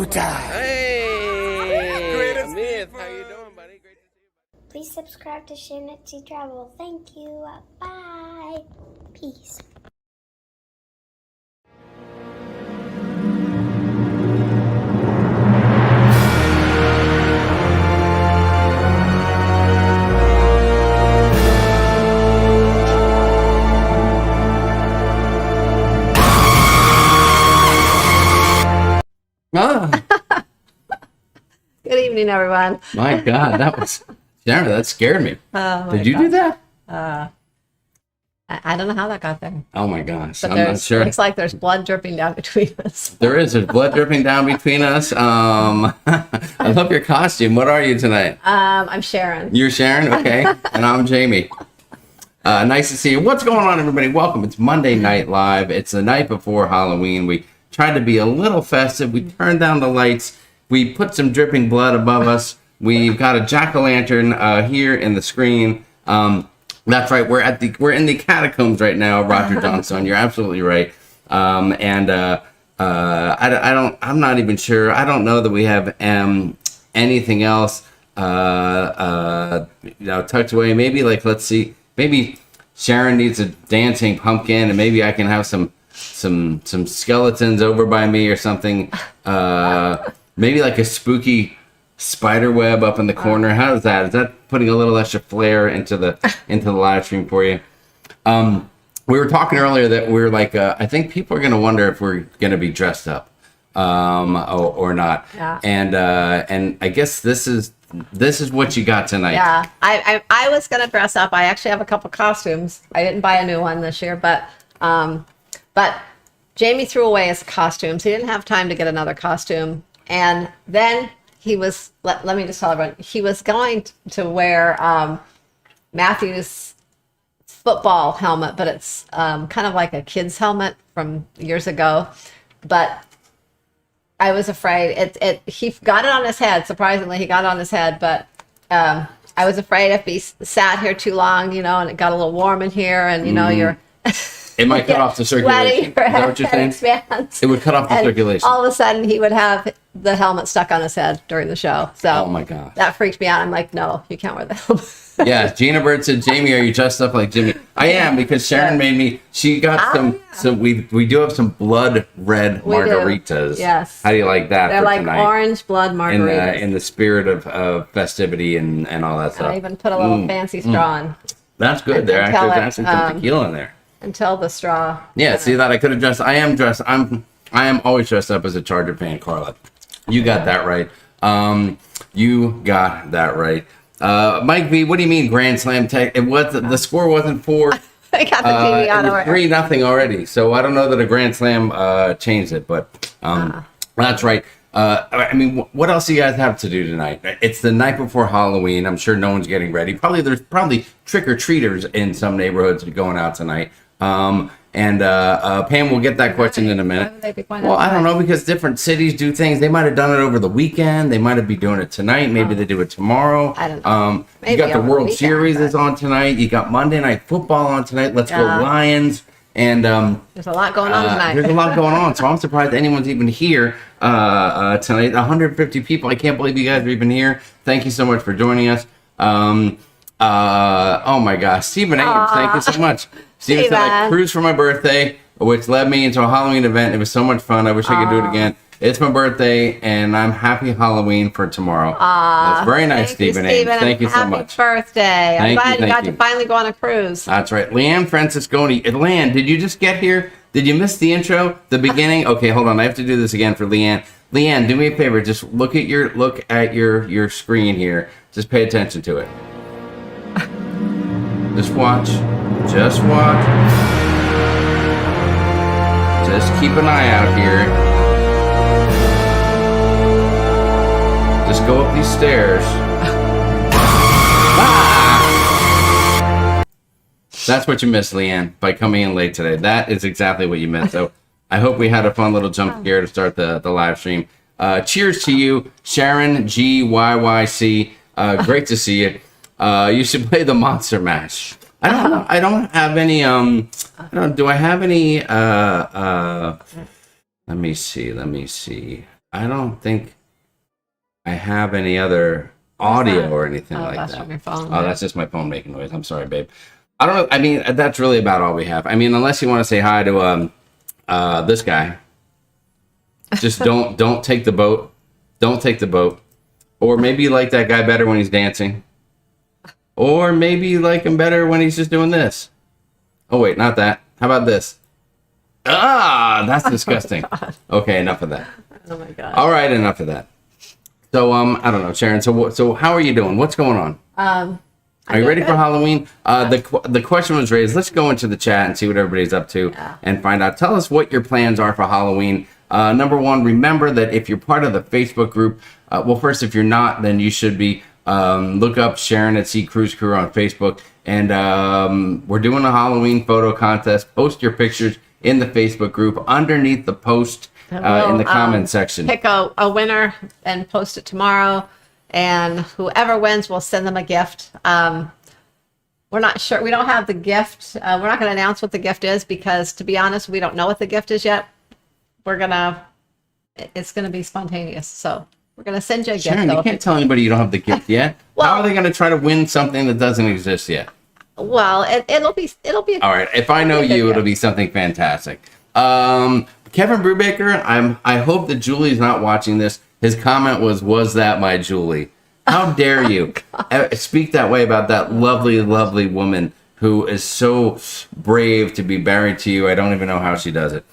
time. Hey, Amir, how you doing, buddy? Great to see you. Please subscribe to Sharonatsea Travel. Thank you. Bye. Peace. Oh, Good evening, everyone. my God. That was, Sharon, that scared me. Oh, my Did you do gosh. that? I don't know how that got there. Oh, my gosh. But I'm not sure. looks like there's blood dripping down between us. There's blood dripping down between us. I love your costume. What are you tonight? I'm Sharon. You're Sharon? Okay. And I'm Jamie. Nice to see you. What's going on, everybody? Welcome. It's Monday Night Live. It's the night before Halloween. We tried to be a little festive. We turned down the lights. We put some dripping blood above us. We've got a jack-o'-lantern here in the screen. That's right. We're in the catacombs right now, Roger Johnson. You're absolutely right. I'm not even sure. I don't know that we have anything else tucked away. Maybe let's see. Maybe Sharon needs a dancing pumpkin, and maybe I can have some skeletons over by me or something. Maybe like a spooky spider web up in the corner. How is that? Is that putting a little extra flair into the live stream for you? We were talking earlier that we're like, I think people are gonna wonder if we're gonna be dressed up, or not. Yeah. And I guess this is what you got tonight. Yeah, I was gonna dress up. I actually have a couple costumes. I didn't buy a new one this year, but Jamie threw away his costumes. He didn't have time to get another costume, and then he was. Let me just tell everyone. He was going to wear Matthew's football helmet, but it's kind of like a kid's helmet from years ago. But I was afraid. He got it on his head. Surprisingly, he got it on his head. But I was afraid if he sat here too long, and it got a little warm in here, and you're. It might cut off the circulation. Is that what you're saying? Expands. It would cut off the circulation. All of a sudden, he would have the helmet stuck on his head during the show. So, oh my gosh, that freaked me out. I'm like, no, you can't wear the helmet. Yeah, Gina Bird said, "Jamie, are you dressed up like Jimmy?" I am, because Sharon made me. She got some. We do have some blood red margaritas. Yes. How do you like that? They're for like tonight? orange blood margaritas. In the spirit of festivity and all that stuff. I even put a little fancy straw in. That's good. There's actually some tequila in there. Until the straw. Yeah, see that I could have dressed. I am dressed. I am always dressed up as a Charger fan, Carla. You got that right. You got that right. Mike V, what do you mean Grand Slam Tech? It was the score wasn't 4. I got the TV out of it. 3-0 already. So I don't know that a Grand Slam changed it, but that's right. I mean, what else do you guys have to do tonight? It's the night before Halloween. I'm sure no one's getting ready. There's probably trick-or-treaters in some neighborhoods going out tonight. Pam will get that question in a minute. Well, I don't know, because different cities do things. They might have done it over the weekend. They might be doing it tonight. Maybe they do it tomorrow. I don't know. You got the World Series is on tonight. You got Monday Night Football on tonight. Let's go Lions. And there's a lot going on tonight. There's a lot going on, so I'm surprised anyone's even here tonight. 150 people. I can't believe you guys are even here. Thank you so much for joining us. Oh my gosh, Stephen Ames, thank you so much. Stephen said I cruised for my birthday, which led me into a Halloween event. It was so much fun. I wish I could do it again. It's my birthday, and I'm happy Halloween for tomorrow. That's very nice, Stephen Ames. Thank you so much. Happy birthday. I'm glad you got to finally go on a cruise. That's right. Leanne Francisconi. Leanne, did you just get here? Did you miss the intro? The beginning? Okay, hold on. I have to do this again for Leanne. Leanne, do me a favor. Just look at your screen here. Just pay attention to it. Just watch. Just watch. Just keep an eye out here. Just go up these stairs. That's what you missed, Leanne, by coming in late today. That is exactly what you missed. So I hope we had a fun little jump scare to start the live stream. Cheers to you, Sharon GYYC. Great to see you. You should play the Monster Mash. I don't have any. Do I have any? Let me see. I don't think I have any other audio that? or anything Oh, like that's that. from your phone. Oh, that's just my phone making noise. I'm sorry, babe. I don't know. I mean, that's really about all we have. I mean, unless you want to say hi to this guy. Just don't take the boat. Don't take the boat. Or maybe you like that guy better when he's dancing. Or maybe you like him better when he's just doing this. Oh wait, not that. How about this? Ah, that's disgusting. Okay, enough of that. Oh my god. All right, enough of that. So I don't know, Sharon. So how are you doing? What's going on? Are you ready for Halloween? The question was raised. Let's go into the chat and see what everybody's up to and find out. Tell us what your plans are for Halloween. Number one, remember that if you're part of the Facebook group, well, first, if you're not, then you should be. Look up Sharon at Sea Cruise Crew on Facebook. And we're doing a Halloween photo contest. Post your pictures in the Facebook group underneath the post in the comment section. Pick a winner and post it tomorrow. And whoever wins, we'll send them a gift. We're not sure. We don't have the gift. We're not going to announce what the gift is because, to be honest, we don't know what the gift is yet. It's going to be spontaneous. So we're going to send you a Sharon, gift. you can't tell anybody you don't have the gift yet. Well, how are they going to try to win something that doesn't exist yet? Well, it'll be. All right. If I know you, it'll be something fantastic. Kevin Brubaker, I hope that Julie's not watching this. His comment was that my Julie? How dare you speak that way about that lovely, lovely woman who is so brave to be married to you. I don't even know how she does it.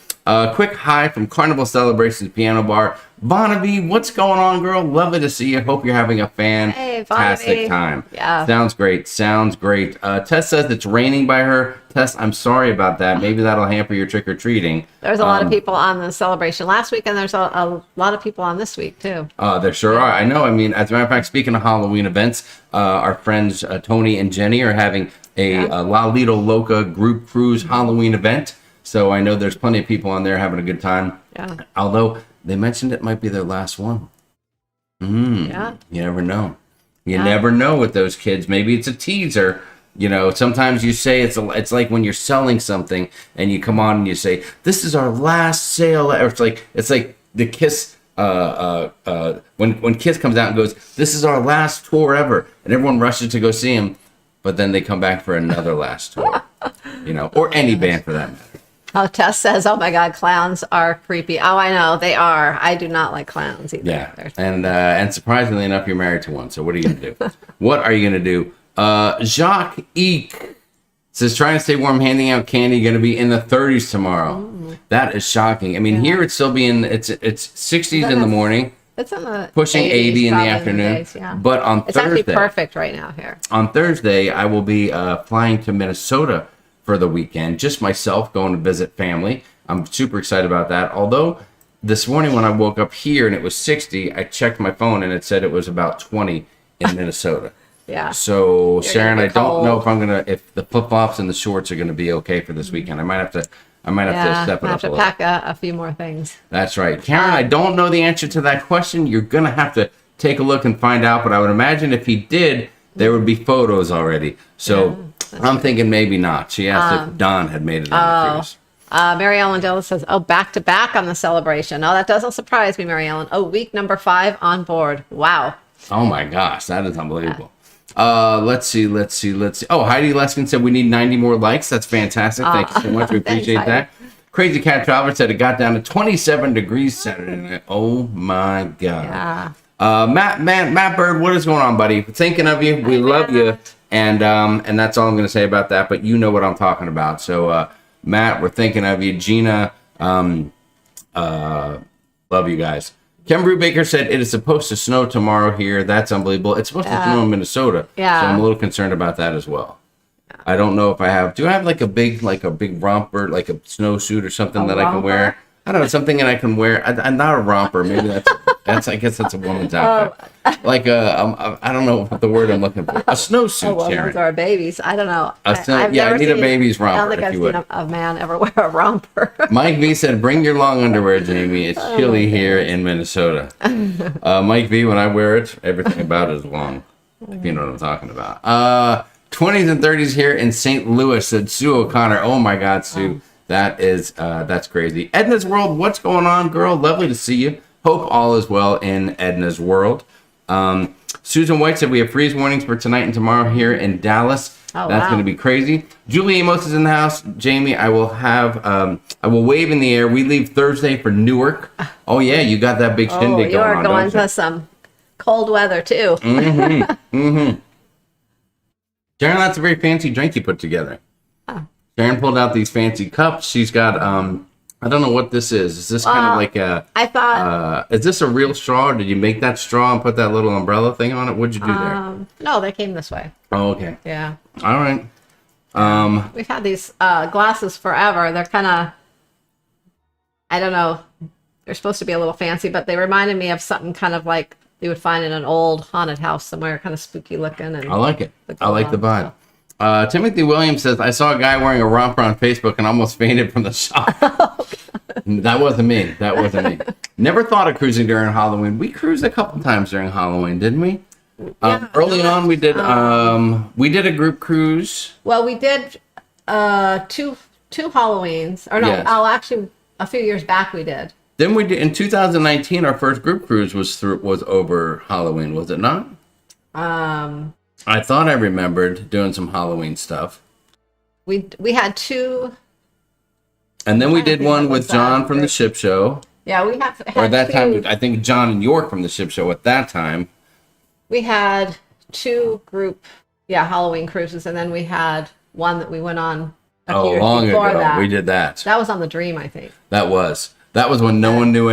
Quick hi from Carnival Celebrations Piano Bar. Bonavie, what's going on, girl? Lovely to see you. Hope you're having a fantastic time. Yeah. Sounds great. Tess says it's raining by her. Tess, I'm sorry about that. Maybe that'll hamper your trick-or-treating. There's a lot of people on the celebration last week, and there's a lot of people on this week, too. There sure are. I know. I mean, as a matter of fact, speaking of Halloween events, our friends Tony and Jenny are having a La Lido Loca group cruise Halloween event. So I know there's plenty of people on there having a good time. Yeah. Although they mentioned it might be their last one. Yeah. You never know. You never know with those kids. Maybe it's a teaser. You know, sometimes you say it's like when you're selling something and you come on and you say, "This is our last sale." Or it's like the Kiss when Kiss comes out and goes, "This is our last tour ever," and everyone rushes to go see him, but then they come back for another last tour. You know, or any band for that matter. Oh, Tess says, "Oh my God, clowns are creepy." Oh, I know they are. I do not like clowns either. Yeah, and surprisingly enough, you're married to one. So what are you gonna do? What are you gonna do? Jacques Eek says, "Trying to stay warm, handing out candy. Going to be in the 30s tomorrow." Ooh. That is shocking. I mean, here it's still being it's 60s in the morning. It's on the pushing 80 in the afternoon. But on Thursday, it's actually perfect right now here. On Thursday, I will be flying to Minnesota for the weekend. Just myself going to visit family. I'm super excited about that. Although this morning when I woke up here and it was 60, I checked my phone and it said it was about 20 in Minnesota. Yeah. So Sharon, I don't know if the flip flops and the shorts are gonna be okay for this weekend. I might have to step it up a little. Have to pack a few more things. That's right, Karen. I don't know the answer to that question. You're gonna have to take a look and find out. But I would imagine if he did, there would be photos already. So I'm thinking maybe not. She asked if Don had made it on the cruise. Mary Ellen Dilla says, back to back on the celebration. Oh, that doesn't surprise me, Mary Ellen. Week number 5 on board. Wow. Oh my gosh, that is unbelievable. Let's see. Oh, Heidi Leskin said we need 90 more likes. That's fantastic. Thank you so much. We appreciate that. Crazy Cat Traveler said it got down to 27 degrees Saturday night. Oh my God. Yeah. Matt Bird, what is going on, buddy? Thinking of you. We love you. And that's all I'm going to say about that. But you know what I'm talking about. So, Matt, we're thinking of you. Gina, love you guys. Ken Brubaker said it is supposed to snow tomorrow here. That's unbelievable. It's supposed to snow in Minnesota. Yeah. So I'm a little concerned about that as well. Yeah. I don't know if I have. Do I have like a big romper, like a snowsuit or something that I can wear? I don't know, something that I can wear. I'm not a romper. Maybe that's I guess that's a woman's outfit. Like I don't know what the word I'm looking for. A snowsuit, Sharon. Those are babies. I don't know. I need a baby's romper. I don't think I've seen a man ever wear a romper. Mike V said, "Bring your long underwear, Jamie. It's chilly here in Minnesota." Mike V, when I wear it, everything about it is long. If you know what I'm talking about. 20s and 30s here in St. Louis, said Sue O'Connor. Oh my God, Sue. That is that's crazy. Edna's World, what's going on, girl? Lovely to see you. Hope all is well in Edna's world. Susan White said we have freeze warnings for tonight and tomorrow here in Dallas. Oh, That's wow. going to be crazy. Julie Amos is in the house. Jamie, I will wave in the air. We leave Thursday for Newark. Oh yeah, you got that big shindig you going are on. going Don't to some cold weather too. you? Sharon, that's a very fancy drink you put together. Sharon pulled out these fancy cups. She's got I don't know what this is. Is this kind of like a? I thought. Is this a real straw? Or did you make that straw and put that little umbrella thing on it? What'd you do there? No, they came this way. Oh, okay. Yeah. All right. We've had these glasses forever. They're kind of, I don't know, they're supposed to be a little fancy, but they reminded me of something kind of like you would find in an old haunted house somewhere, kind of spooky looking. And I like it. I like the vibe. Timothy Williams says, I saw a guy wearing a romper on Facebook and almost fainted from the shock. That wasn't me. That wasn't me. Never thought of cruising during Halloween. We cruised a couple times during Halloween, didn't we? Early on, we did a group cruise. Well, we did two Halloweens, or no, Yes. actually a few years back we did. Then we did in 2019. Our first group cruise was over Halloween, was it not? I thought I remembered doing some Halloween stuff. We had two. And then we did think one what with was John that? from the Ship Show. Yeah, we had. Or at that two, time, I think John and York from the Ship Show at that time. we had two group, Halloween cruises, and then we had one that we went on a few years Long before ago, that. we did that. That was on the Dream, I think. That was when no one knew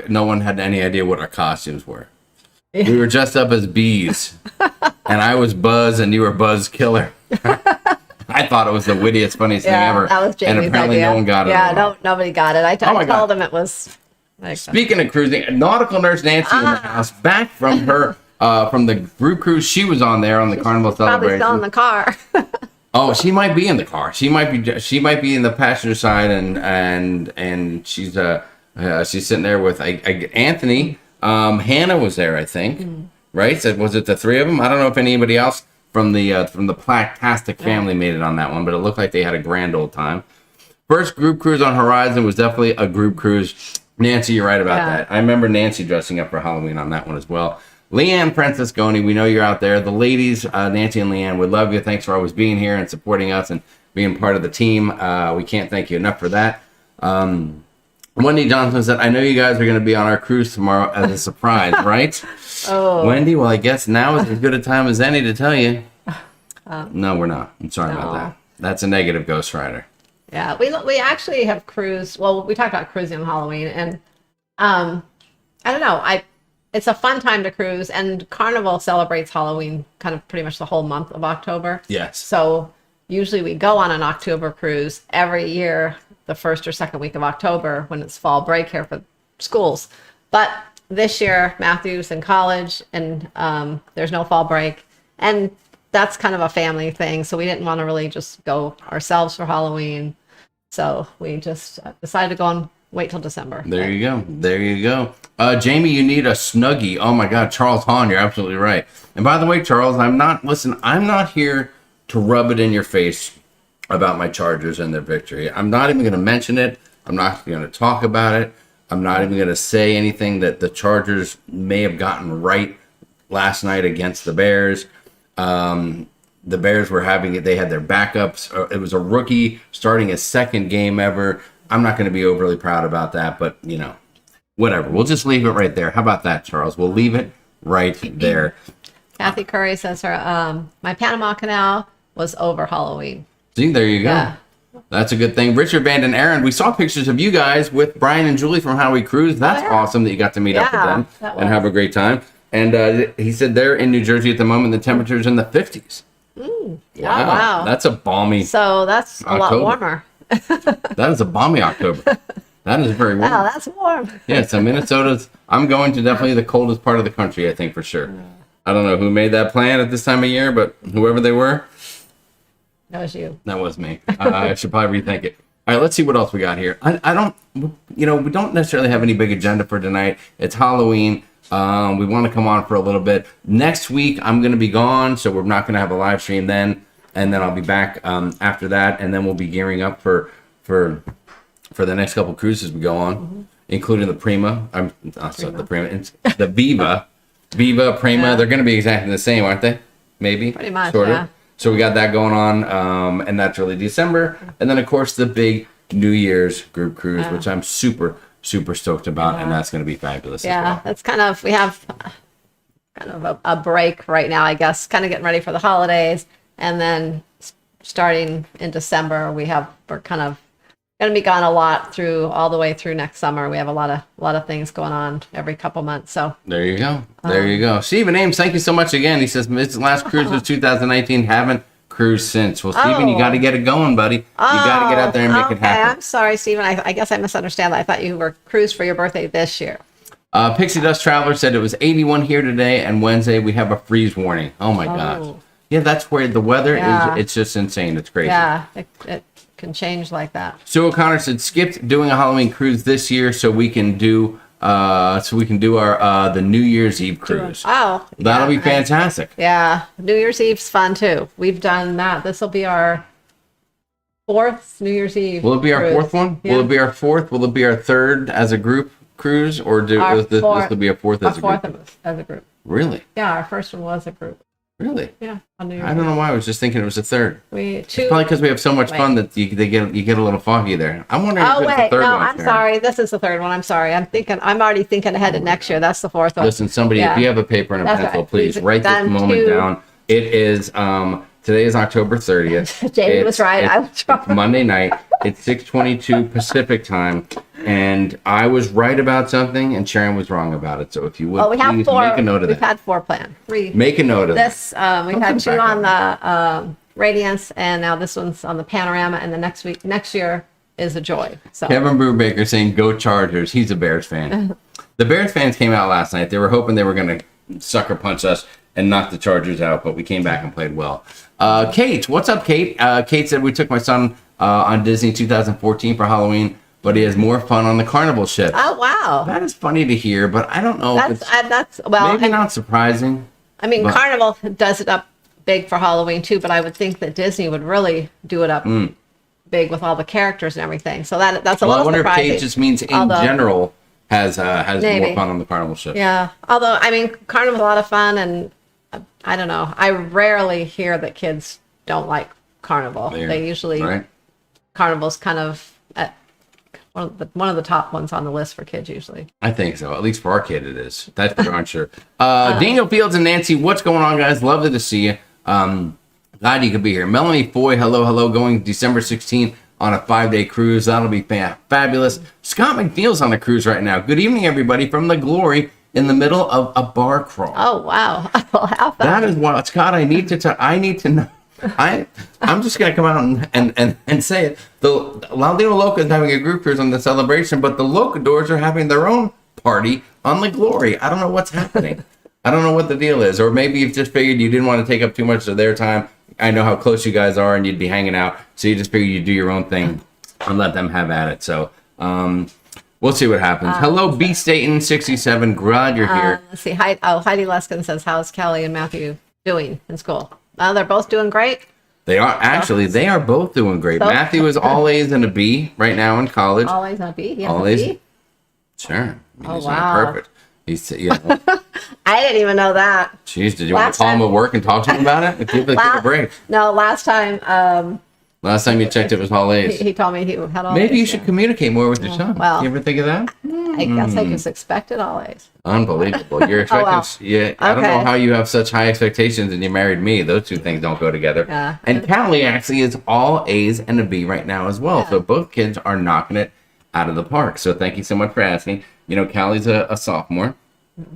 no one had any idea what our costumes were. We were dressed up as bees, and I was Buzz, and you were Buzz Killer. I thought it was the wittiest, funniest thing ever. That was Jamie's and apparently idea. no one got it. Yeah, at all. nobody got it. I my God. told him it was. Like, Speaking of cruising, nautical nurse Nancy in the house, back from her from the group cruise she was on there on the Carnival probably Celebration. still in the car. Oh, she might be in the car. She might be in the passenger side, and she's sitting there with Anthony. Hannah was there, I think. Right? So was it the three of them? I don't know if anybody else from the Plactastic family made it on that one, but it looked like they had a grand old time. First group cruise on Horizon was definitely a group cruise. Nancy, you're right about that. I remember Nancy dressing up for Halloween on that one as well. Leanne Francisconi, we know you're out there. The ladies, Nancy and Leanne, we love you. Thanks for always being here and supporting us and being part of the team. We can't thank you enough for that. Wendy Johnson said, I know you guys are going to be on our cruise tomorrow as a surprise, right? Oh. Wendy, well, I guess now is as good a time as any to tell you. No, we're not. I'm sorry about that. That's a negative Ghost Rider. Yeah, we actually have cruised. Well, we talked about cruising on Halloween, and I don't know. It's a fun time to cruise, and Carnival celebrates Halloween kind of pretty much the whole month of October. Yes. So usually we go on an October cruise every year, the first or second week of October when it's fall break here for schools. But this year, Matthew's in college, and there's no fall break, and that's kind of a family thing. So we didn't want to really just go ourselves for Halloween. So we just decided to go and wait till December. There you go. There you go. Jamie, you need a Snuggie. Oh my God, Charles Hahn, you're absolutely right. And by the way, Charles, I'm not here to rub it in your face about my Chargers and their victory. I'm not even going to mention it. I'm not going to talk about it. I'm not even going to say anything that the Chargers may have gotten right last night against the Bears. The Bears were they had their backups. It was a rookie starting his second game ever. I'm not going to be overly proud about that, but whatever. We'll just leave it right there. How about that, Charles? We'll leave it right there. Kathy Curry says my Panama Canal was over Halloween. See, there you go. Yeah. That's a good thing. Richard Van and Aaron, we saw pictures of you guys with Brian and Julie from How We Cruise. That's awesome that you got to meet up with them and have a great time. And he said they're in New Jersey at the moment. The temperature's in the 50s. Wow. That's a balmy. So that's a lot October. warmer. That is a balmy October. That is very warm. Wow, that's warm. Yeah, so Minnesota's. I'm going to definitely the coldest part of the country, I think, for sure. I don't know who made that plan at this time of year, but whoever they were, That was you. that was me. I should probably rethink it. All right, let's see what else we got here. I don't, we don't necessarily have any big agenda for tonight. It's Halloween. We want to come on for a little bit. Next week, I'm going to be gone, so we're not going to have a live stream then. And then I'll be back after that, and then we'll be gearing up for the next couple cruises we go on. including the Prima. I'm sorry, the Prima, the Viva, Prima. Yeah. They're going to be exactly the same, aren't they? Maybe. Pretty much, sort of. yeah. So we got that going on, and that's really December. And then, of course, the big New Year's group cruise, which I'm super, super stoked about, and that's going to be fabulous as Yeah, well. that's kind of, we have kind of a break right now, I guess, kind of getting ready for the holidays. And then starting in December, we're kind of going to be gone a lot all the way through next summer. We have a lot of things going on every couple months. So There you go. There you go. Stephen Ames, thank you so much again. He says, his last cruise was 2019. Haven't cruised since. Well, Stephen, you got to get it going, buddy. You got to get out there and make it happen. I'm sorry, Stephen. I guess I misunderstand that. I thought you were cruised for your birthday this year. Pixie Dust Traveler said it was 81 here today, and Wednesday we have a freeze warning. Oh my gosh. Yeah, that's where the weather is. It's just insane. It's crazy. Yeah, it can change like that. Sue O'Connor said skipped doing a Halloween cruise this year so we can do our the New Year's Eve cruise. Oh, That'll be fantastic. Yeah, New Year's Eve's fun too. We've done that. This will be our 4th New Year's Eve. Will it be our cruise. 4th one? Yeah. Will it be our 4th? Will it be our 3rd as a group cruise, or this will be a 4th as a group? 4th as a group. Really? Yeah, our first one was a group. Really? Yeah, on New Year's I don't know why. I was just thinking it was the 3rd. Probably because we have so much fun that you get a little foggy there. I'm wondering if it's the 3rd one. I'm sorry. This is the 3rd one. I'm sorry. I'm already thinking ahead to next year. That's the 4th one. Listen, somebody, if you have a paper and a That's pencil, right. please write this moment down. It is today is October 30th. Jamie was right. I was wrong. It's Monday night. It's 6:22 Pacific time, and I was right about something, and Sharon was wrong about it. So if you would, We have please 4. make a note of We've that. had 4 planned. 3. Make a note of This we've had 2 back on the Radiance, and now this one's on the Panorama, and the next year is a Joy. So Kevin Brubaker saying, "Go Chargers." He's a Bears fan. The Bears fans came out last night. They were hoping they were going to sucker punch us and knock the Chargers out, but we came back and played well. Kate, what's up, Kate? Kate said we took my son on Disney 2014 for Halloween, but he has more fun on the Carnival ship. Oh wow, That is funny to hear, but I don't know if that's well. maybe not surprising. I mean, but- Carnival does it up big for Halloween too, but I would think that Disney would really do it up big with all the characters and everything. So that's a Well, I little wonder if surprising. Kate just means in Although- general has more Maybe. fun on the Carnival ship. Yeah. Although I mean, Carnival's a lot of fun, and I don't know. I rarely hear that kids don't like Carnival. There, They usually right? Carnival's kind of at one of the top ones on the list for kids usually. I think so. At least for our kid, it is. That's for darn sure. Daniel Fields and Nancy, what's going on, guys? Lovely to see you. Glad you could be here. Melanie Foy, hello. Going December 16th on a 5-day cruise. That'll be fabulous. Scott McNeil's on a cruise right now. Good evening, everybody, from the Glory in the middle of a bar crawl. Oh wow! Well, how fun. That is wild. Scott, I need to know. I'm just gonna come out and say it. The Lalino Loca is having a group cruise on the Celebration, but the Locadors are having their own party on the Glory. I don't know what's happening. I don't know what the deal is, or maybe you've just figured you didn't want to take up too much of their time. I know how close you guys are, and you'd be hanging out, so you just figured you'd do your own thing and let them have at it. So we'll see what happens. Hello, B Staten 67. Glad you're here. Let's see. Heidi Leskin says, "How's Kelly and Matthew doing in school?" They're both doing great. They are both doing great. So- Matthew is all A's and a B right now in college. Always on a B. He has Always. a B. Sure. I mean, Oh, he's not wow. perfect. He's, I didn't even know that. Jeez, did you want Last to call him time- at work and talk to him about it? Give the kid a break. No, last time Last time you checked, it was all A's. he told me he had all Maybe A's, you should yeah. communicate more with your son. well. You ever think of that? I guess I just expected all A's. Unbelievable. You're expecting, well. yeah. I don't know Okay. how you have such high expectations and you married me. Those two things don't go together. Yeah. And Callie actually is all A's and a B right now as well. So both kids are knocking it out of the park. So thank you so much for asking. You know, Callie's a sophomore.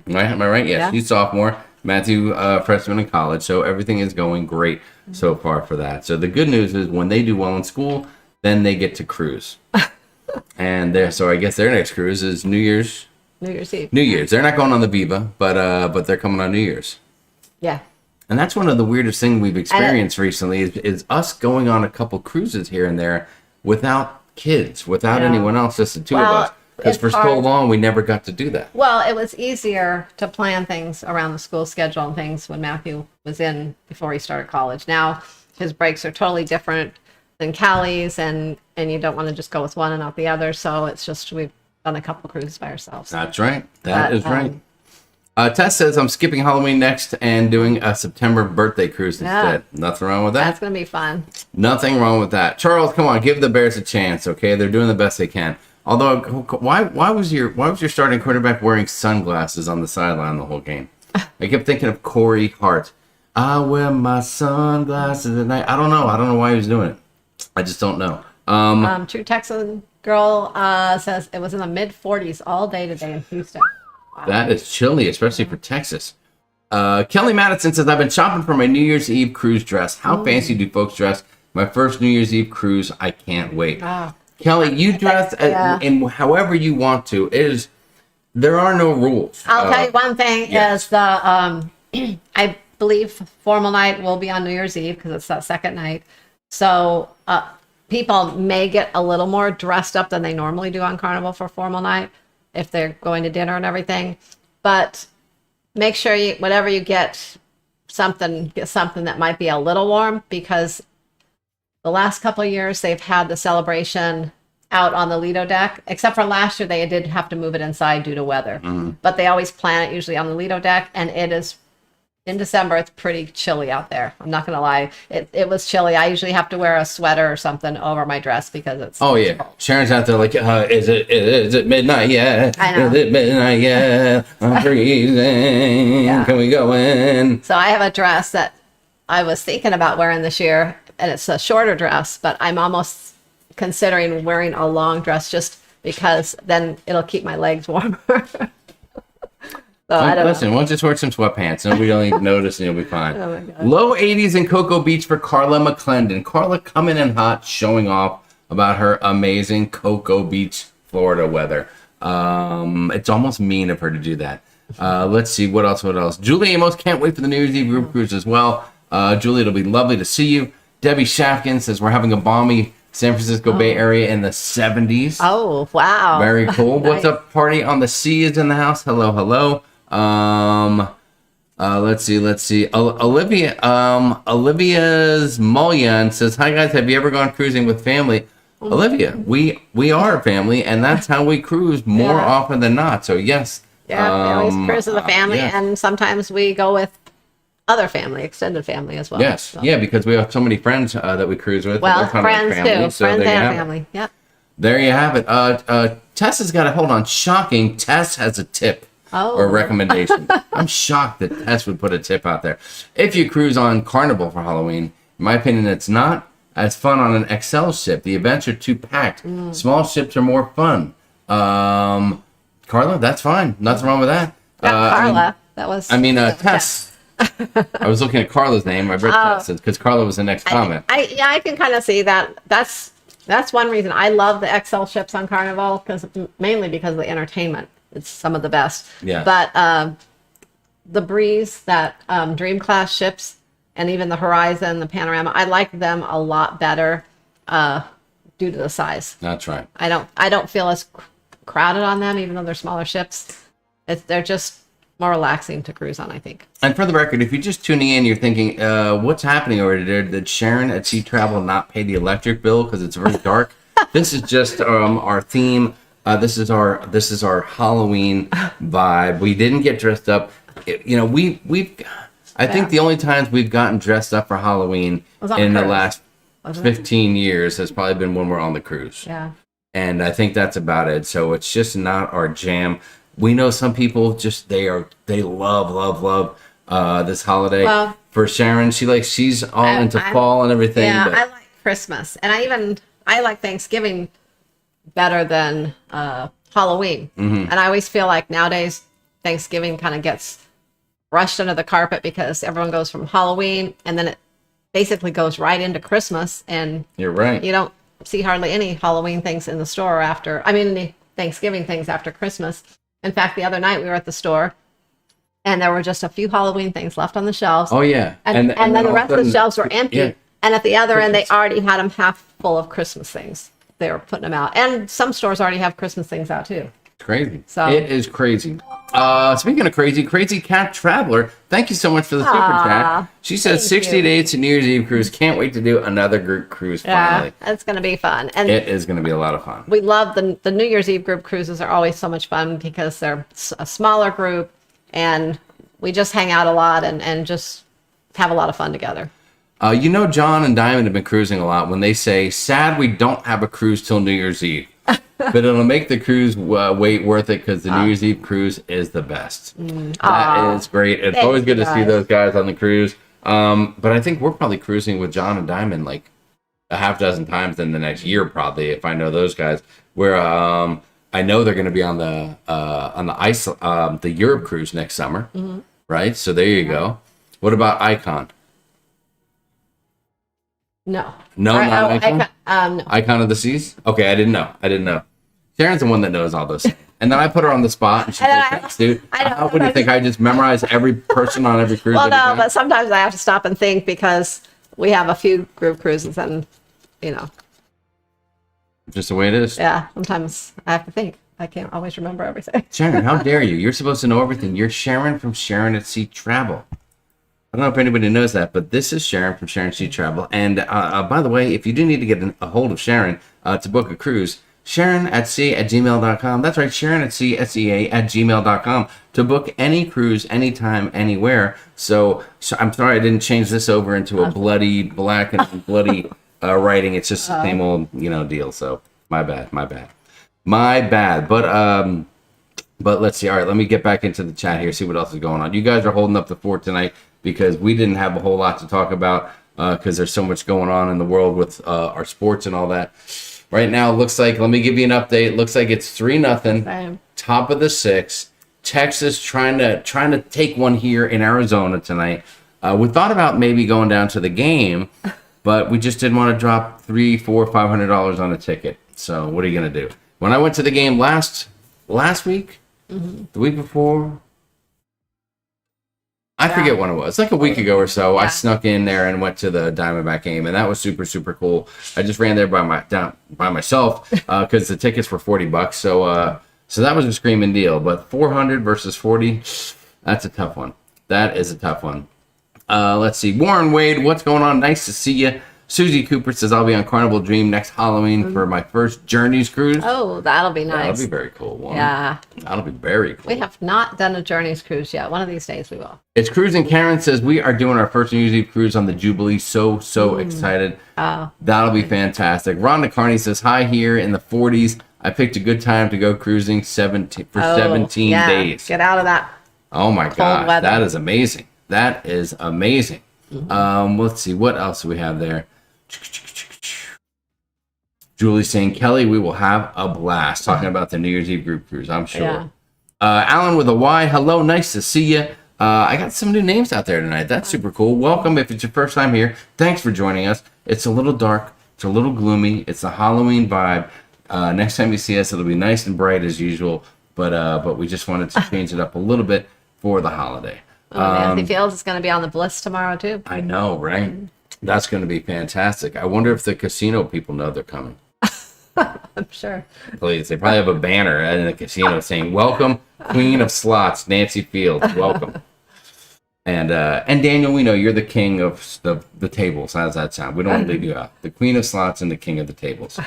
Right? Am I right? Yes, Yeah. she's sophomore. Matthew, freshman in college. So everything is going great so far for that. So the good news is when they do well in school, then they get to cruise. So I guess their next cruise is New Year's. New Year's Eve. New Year's. They're not going on the Viva, but they're coming on New Year's. Yeah. And that's one of the weirdest things we've experienced recently is us going on a couple cruises here and there without kids, without Yeah. anyone else, just the two of Well, us. Because it's for so hard. long, we never got to do that. Well, it was easier to plan things around the school schedule and things when Matthew was in before he started college. Now his breaks are totally different than Callie's, and you don't want to just go with one and not the other. So it's just done a couple cruises by ourselves. That's right. That But, is right. Tess says, I'm skipping Halloween next and doing a September birthday cruise instead. Nothing wrong with that. That's going to be fun. Nothing wrong with that. Charles, come on, give the Bears a chance, okay? They're doing the best they can. Although, why was your starting quarterback wearing sunglasses on the sideline the whole game? I kept thinking of Corey Hart. I wear my sunglasses at night. I don't know. I don't know why he was doing it. I just don't know. True Texan girl says it was in the mid-40s all day today in Houston. Wow. That is chilly, especially for Texas. Kelly Madison says, I've been shopping for my New Year's Eve cruise dress. How fancy do folks dress? My first New Year's Eve cruise. I can't wait. Wow. Kelly, you dress in however you want to. There are no rules. I'll tell you one thing is the I believe formal night will be on New Year's Eve because it's that second night. So people may get a little more dressed up than they normally do on Carnival for formal night if they're going to dinner and everything. But make sure whatever you get something that might be a little warm, because the last couple of years they've had the celebration out on the Lido deck, except for last year they did have to move it inside due to weather. But they always plan it usually on the Lido deck, and it is in December. It's pretty chilly out there. I'm not gonna lie, it was chilly. I usually have to wear a sweater or something over my dress because it's cold. Sharon's out there like, is it midnight yet? I know. Is it midnight yet? I'm freezing. Can we go in? So I have a dress that I was thinking about wearing this year, and it's a shorter dress, but I'm almost considering wearing a long dress just because then it'll keep my legs warmer. So I don't Listen, know. why don't you just wear some sweatpants and we don't even notice and you'll be fine. Oh my God. Low 80s in Cocoa Beach for Carla McClendon. Carla coming in hot, showing off about her amazing Cocoa Beach, Florida weather. It's almost mean of her to do that. Let's see, what else? Julie Amos can't wait for the New Year's Eve group cruise as well. Julie, it'll be lovely to see you. Debbie Shafkin says we're having a balmy San Francisco Bay Area in the 70s. Oh, wow. Very cool. Nice. What's up, party on the sea is in the house. Hello. Let's see. Olivia's Mullion says, hi guys, have you ever gone cruising with family? Olivia, we are a family, and that's how we cruise more often than not. So yes. Yeah, we always cruise as a family, yes. and sometimes we go with other family, extended family as well. Yes, So. yeah, because we have so many friends that we cruise with. Well, They're kind of like friends family, too. so Friends there you and have it. family. Yep. There you have it. Tess has got a hold on. Shocking. Tess has a tip or recommendation. I'm shocked that Tess would put a tip out there. If you cruise on Carnival for Halloween, in my opinion, it's not as fun on an XL ship. The events are too packed. Small ships are more fun. Carla, that's fine. Nothing wrong with that. Carla. That was Tess. I was looking at Carla's name. I read Tess because Carla was the next comment. I can kind of see that. That's one reason I love the XL ships on Carnival, mainly because of the entertainment. It's some of the best. Yeah. But the Breeze, that Dream Class ships, and even the Horizon, the Panorama, I like them a lot better due to the size. That's right. I don't feel as crowded on them, even though they're smaller ships. They're just more relaxing to cruise on, I think. And for the record, if you're just tuning in, you're thinking, what's happening over there? Did Sharon at Sea Travel not pay the electric bill because it's very dark? This is just our theme. This is our Halloween vibe. We didn't get dressed up. I think the only times we've gotten dressed up for Halloween in the last 15 years has probably been when we're on the cruise. Yeah. And I think that's about it. So it's just not our jam. We know some people they love this holiday. Well, for Sharon, she's all into fall and everything. Yeah, but I like Christmas, and I like Thanksgiving better than Halloween. And I always feel like nowadays Thanksgiving kind of gets brushed under the carpet because everyone goes from Halloween and then it basically goes right into Christmas, and you're right. you don't see hardly any Halloween things in the store any Thanksgiving things after Christmas. In fact, the other night we were at the store and there were just a few Halloween things left on the shelves. Oh yeah. And then the rest of the shelves were empty. Yeah. And at the other end, they already had them half full of Christmas things. They were putting them out. And some stores already have Christmas things out too. It's crazy. So- it is crazy. Speaking of crazy cat traveler, thank you so much for the super chat. She says 60 days to New Year's Eve cruise. Can't wait to do another group cruise finally. Yeah, it's going to be fun. And it is going to be a lot of fun. We love the New Year's Eve group cruises are always so much fun because they're a smaller group and we just hang out a lot and just have a lot of fun together. John and Diamond have been cruising a lot when they say, sad we don't have a cruise till New Year's Eve. But it'll make the cruise wait worth it because the New Year's Eve cruise is the best. That is great. It's always good to see those guys on the cruise. But I think we're probably cruising with John and Diamond like a half dozen times in the next year, probably, if I know those guys. Where I know they're going to be on the ice, the Europe cruise next summer, right? So there you go. What about Icon? No, not Icon. No. Icon of the Seas. Okay, I didn't know. Sharon's the one that knows all this. And then I put her on the spot, and she's like, "Thanks, dude." How would you think I just memorize every person on every cruise? Well, no, but sometimes I have to stop and think because we have a few group cruises, and just the way it is. Yeah, sometimes I have to think. I can't always remember everything. Sharon, how dare you? You're supposed to know everything. You're Sharon from Sharon at Sea Travel. I don't know if anybody knows that, but this is Sharon from Sharon Sea Travel. And by the way, if you do need to get a hold of Sharon to book a cruise, sharonatsea@gmail.com. That's right, sharonatsea@gmail.com to book any cruise, anytime, anywhere. So I'm sorry I didn't change this over into a bloody black and bloody writing. It's just the same old deal. So my bad. But let's see. All right, let me get back into the chat here, see what else is going on. You guys are holding up the fort tonight because we didn't have a whole lot to talk about because there's so much going on in the world with our sports and all that. Right now, it looks like, let me give you an update. Looks like it's 3-0, top of the 6. Texas trying to take one here in Arizona tonight. We thought about maybe going down to the game, but we just didn't want to drop $300, $400, $500 on a ticket. So what are you gonna do? When I went to the game last week, the week before, I forget when it was, like a week ago or so, I snuck in there and went to the Diamondback game, and that was super, super cool. I just ran there by myself because the tickets were $40. So that was a screaming deal. But 400 versus 40, that's a tough one. That is a tough one. Let's see. Warren Wade, what's going on? Nice to see you. Susie Cooper says, I'll be on Carnival Dream next Halloween for my first Journeys cruise. Oh, that'll be nice. That'll be very cool. Warren. Yeah. That'll be very cool. We have not done a Journeys cruise yet. One of these days we will. It's Cruising. Karen says, we are doing our first New Year's Eve cruise on the Jubilee. So excited. Oh. That'll be fantastic. Rhonda Carney says, hi, here in the 40s. I picked a good time to go cruising 17 days. Get out of that. Oh my God. Weather. That is amazing. Let's see. What else do we have there? Julie's saying, Kelly, we will have a blast talking about the New Year's Eve group cruise, I'm sure. Yeah. Alan with a Y, hello, nice to see you. I got some new names out there tonight. That's super cool. Welcome if it's your first time here. Thanks for joining us. It's a little dark. It's a little gloomy. It's a Halloween vibe. Next time you see us, it'll be nice and bright as usual. But we just wanted to change it up a little bit for the holiday. Nancy Fields is going to be on the Bliss tomorrow, too. I know, right? That's going to be fantastic. I wonder if the casino people know they're coming. I'm sure. Please, they probably have a banner in the casino saying, welcome, Queen of Slots, Nancy Fields, welcome. And Daniel, we know you're the king of the tables. How does that sound? We don't want to leave you out. The Queen of Slots and the king of the tables.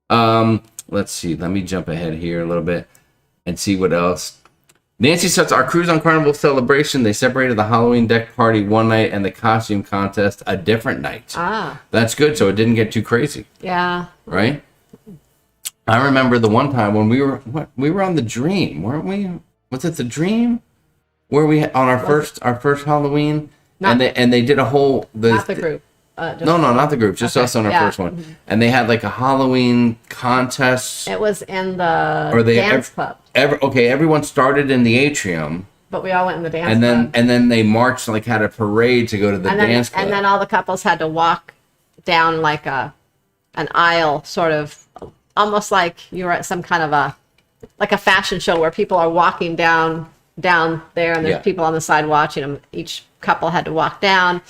Let's see. Let me jump ahead here a little bit and see what else. Nancy says, our cruise on Carnival celebration, they separated the Halloween deck party one night and the costume contest a different night. That's good, so it didn't get too crazy. Yeah. Right? I remember the one time when we were on the Dream, weren't we? Was it the Dream? Where we on our first Halloween? And they did a whole not the group. Not the group, just us on our first one. Mm-hmm. And they had like a Halloween contest. It was in the dance club. Everyone started in the atrium. But we all went in the dance club. And then they marched, like had a parade to go to the dance club. And then all the couples had to walk down like an aisle, sort of almost like you were at some kind of a fashion show where people are walking down there and there's people on the side watching them. Each couple had to walk down.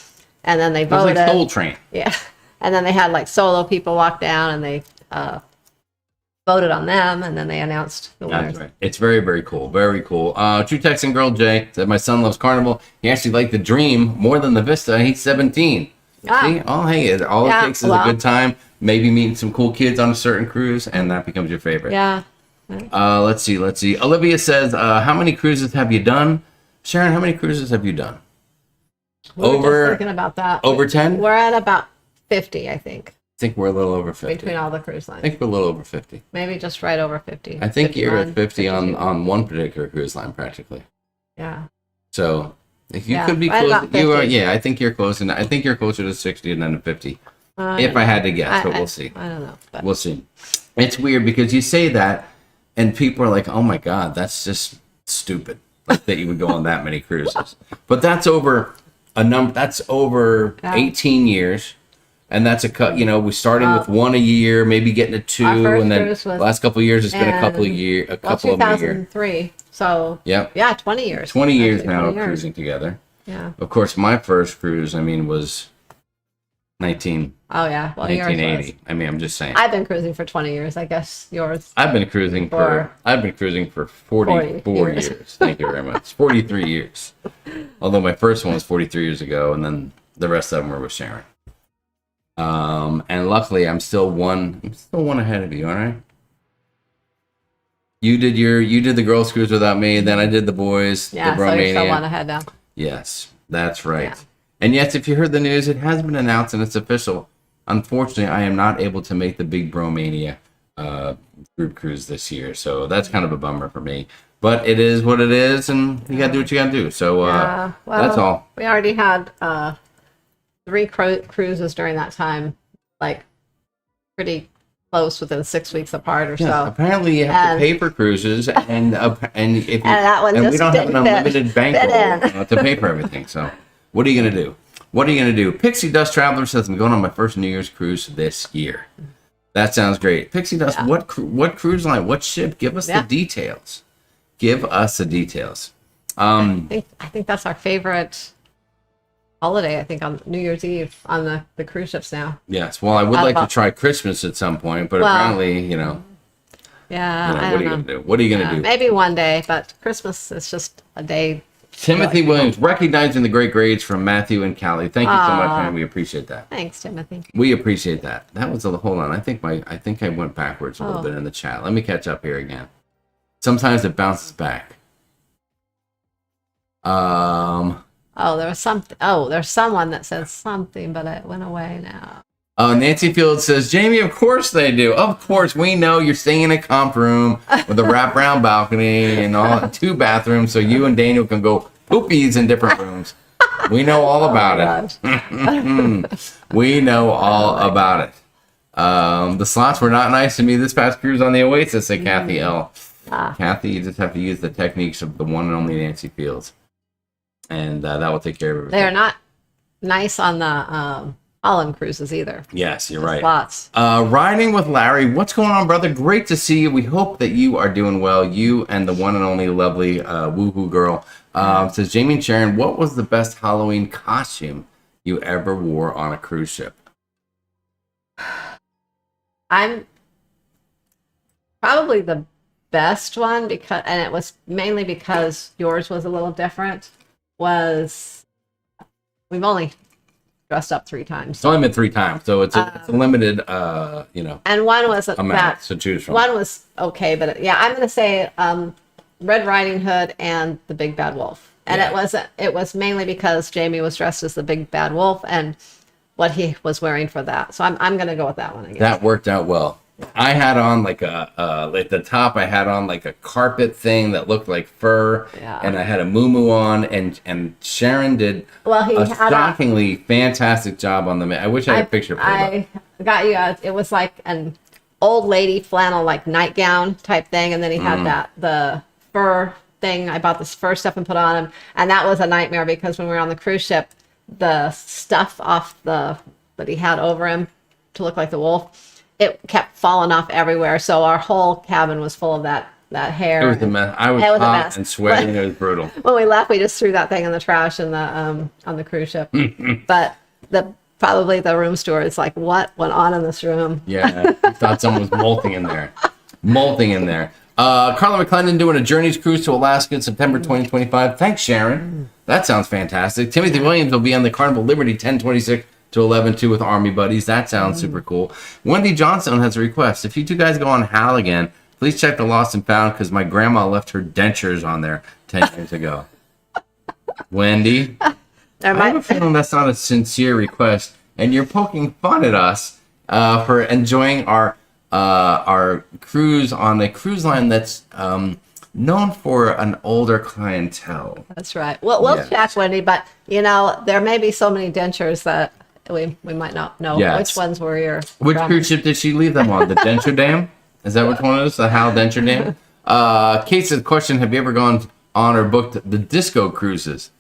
And then they voted. It was like Soul Train. Yeah. And then they had like solo people walk down and they voted on them, and then they announced the winners. That's right. It's very, very cool. Very cool. True Texan Girl Jay said, my son loves Carnival. He actually liked the Dream more than the Vista. He's 17. Ah. See? Oh, hey, all it Yeah, takes is well. a good time, maybe meeting some cool kids on a certain cruise, and that becomes your favorite. Yeah. Let's see. Olivia says, how many cruises have you done? Sharon, how many cruises have you done? We were Over- just thinking about that. over 10? We're at about 50, I think, I think we're a little over 50. between all the cruise I lines. think we're a little over 50. Maybe just right over 50. I think you're at 50 52. on one particular cruise line, practically. Yeah. So if you Yeah, could be right close, about you are. 50. Yeah, I think you're close. I think you're closer to 60 than to 50. I If don't I know. had to guess, but we'll see. I don't know. But We'll see. It's weird because you say that, and people are like, "Oh my God, that's just stupid." Like that you would go on that many cruises, but that's over a number. That's over Yeah. 18 years, and that's a cut. You know, we starting with one a year, maybe getting to two, Our first and then cruise was- last couple of years it's been a couple of and- year, a well, couple of them a year. 2003. So Yep. yeah, 20 years. 20 years Actually, now 20 of years. cruising together. Yeah. Of course, my first cruise, was 19, Oh yeah. Well, yours was. 1980. I mean, I'm just saying. I've been cruising for 20 years. I guess yours. I've been cruising for 44 years. years. Thank you very much. 43 years. Although my first one was 43 years ago, and then the rest of them were with Sharon. And luckily, I'm still one ahead of you. All right. You did the girls' cruise without me, then I did the boys. Yeah. the So you're still Bromania. one ahead now. Yes, that's right. Yeah. And yes, if you heard the news, it has been announced and it's official. Unfortunately, I am not able to make the big Bromania group cruise this year, so that's kind of a bummer for me. But it is what it is, and you gotta do what you gotta do. So Yeah. Well, that's all. We already had 3 cruises during that time, like pretty close, within 6 weeks apart or Yeah, so. apparently you have to And- pay for cruises, and if you, that one and we just don't have an didn't fit- unlimited bankroll fit in. to pay for everything. So what are you gonna do? What are you gonna do? Pixie Dust Traveler says I'm going on my first New Year's cruise this year. That sounds great. Pixie Dust, Yeah. what cruise line? What ship? Give us Yeah. the details. Give us the details. I think that's our favorite holiday. I think on New Year's Eve on the cruise ships now. Yes. Well, I would like to but- try Christmas at some point, but Well, apparently, Yeah. I what are don't you know. gonna do? What are you gonna do? Maybe one day, but Christmas is just a day. Timothy Williams, recognizing the great grades from Matthew and Callie. Thank you so much, man. We appreciate that. Thanks, Timothy. We appreciate that. That was hold on. I think I went backwards a little Oh. bit in the chat. Let me catch up here again. Sometimes it bounces back. Oh, there was something. Oh, there's someone that said something, but it went away now. Nancy Fields says, Jamie, of course they do. Of course, we know you're staying in a comp room with a wraparound balcony and all 2 bathrooms, so you and Daniel can go poopies in different rooms. We know all about it. We know all about it. The slots were not nice to me this past cruise on the Oasis, said Kathy L. Kathy, you just have to use the techniques of the one and only Nancy Fields. And that will take care of everything. They're not nice on the Holland cruises either. Yes, you're The right. slots. Riding with Larry. What's going on, brother? Great to see you. We hope that you are doing well. You and the one and only lovely woohoo girl. Says Jamie and Sharon, what was the best Halloween costume you ever wore on a cruise ship? I'm probably the best one because, and it was mainly because yours was a little different. Was we've only dressed up 3 times, It's only been 3 times, so it's a limited, and one was amount that to choose from. one was okay, but yeah, I'm gonna say Red Riding Hood and the Big Bad Wolf, and Yeah. it was mainly because Jamie was dressed as the Big Bad Wolf and what he was wearing for that. So I'm gonna go with that one. I guess. That worked out well. I had on like at the top, I had on like a carpet thing that looked like fur, Yeah. and I had a muumuu on, and Sharon did Well, he a had shockingly fantastic job on the. I wish I had a picture for you. I got you. It was like an old lady flannel, like nightgown type thing, and then he Mm-hmm. had the fur thing. I bought this fur stuff and put on him, and that was a nightmare because when we were on the cruise ship, the stuff off that he had over him to look like the wolf, it kept falling off everywhere. So our whole cabin was full of that hair. It was a mess. I was It was a hot mess. and sweating. It was brutal. When we left, we just threw that thing in the trash in the on the cruise ship. But probably the room steward's like, what went on in this room? Yeah, I thought someone was molting in there. molting in there. Carla McClendon doing a Journeys cruise to Alaska in September 2025. Thanks, Sharon. That sounds fantastic. Timothy Williams will be on the Carnival Liberty 10/26 to 11/2 with Army buddies. That sounds super cool. Wendy Johnstone has a request. If you two guys go on Hal again, please check the Lost and Found because my grandma left her dentures on there 10 years ago. Wendy, I have a feeling that's not a sincere request, and you're poking fun at us for enjoying our cruise on a cruise line that's known for an older clientele. That's right. Well, we'll check, Wendy, but there may be so many dentures that we might not know which ones were your. Which cruise ship did she leave them on? The Denture Dam? Is that which one it is? The Hal Denture Dam? Kate says, question, have you ever gone on or booked the disco cruises?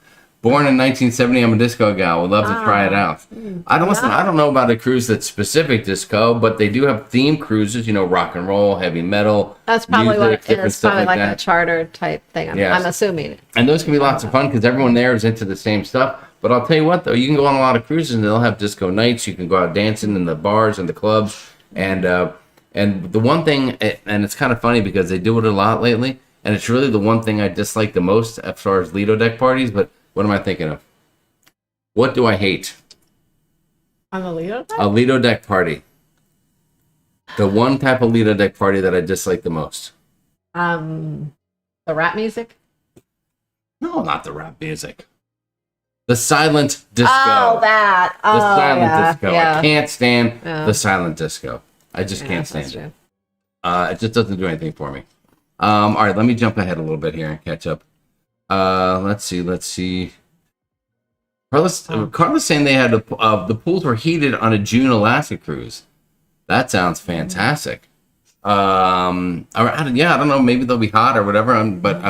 Born in 1970, I'm a disco gal. Would love to try it out. I don't know about a cruise that's specific disco, but they do have themed cruises. Rock and roll, heavy metal. That's probably music, what it is. Probably like that. A charter type thing. I'm assuming. And those can be lots of fun because everyone there is into the same stuff. But I'll tell you what, though, you can go on a lot of cruises and they'll have disco nights. You can go out dancing in the bars and the clubs. And the one thing, and it's kind of funny because they do it a lot lately, and it's really the one thing I dislike the most as far as Lido deck parties. But what am I thinking of? What do I hate? On the Lido deck? A Lido deck party. The one type of Lido deck party that I dislike the most. The rap music? No, not the rap music. The silent disco. Oh, that. The silent disco. Yeah. I can't stand the silent disco. I just can't stand it. It just doesn't do anything for me. All right, let me jump ahead a little bit here and catch up. Let's see. Carla's saying they had the pools were heated on a June Alaska cruise. That sounds fantastic. I don't know, maybe they'll be hot or whatever, but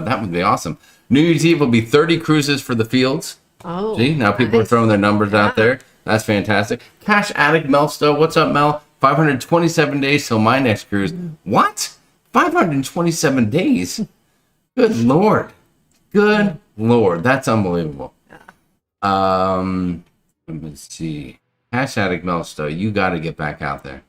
that would be awesome. New Year's Eve will be 30 cruises for the fields. Oh, see, now people are throwing their numbers out there. That's fantastic. Cash Addict Mel Stowe, what's up, Mel? 527 days till my next cruise. What? 527 days? Good Lord. Good Lord. That's unbelievable. Let me see. Cash Addict Mel Stowe, you got to get back out there.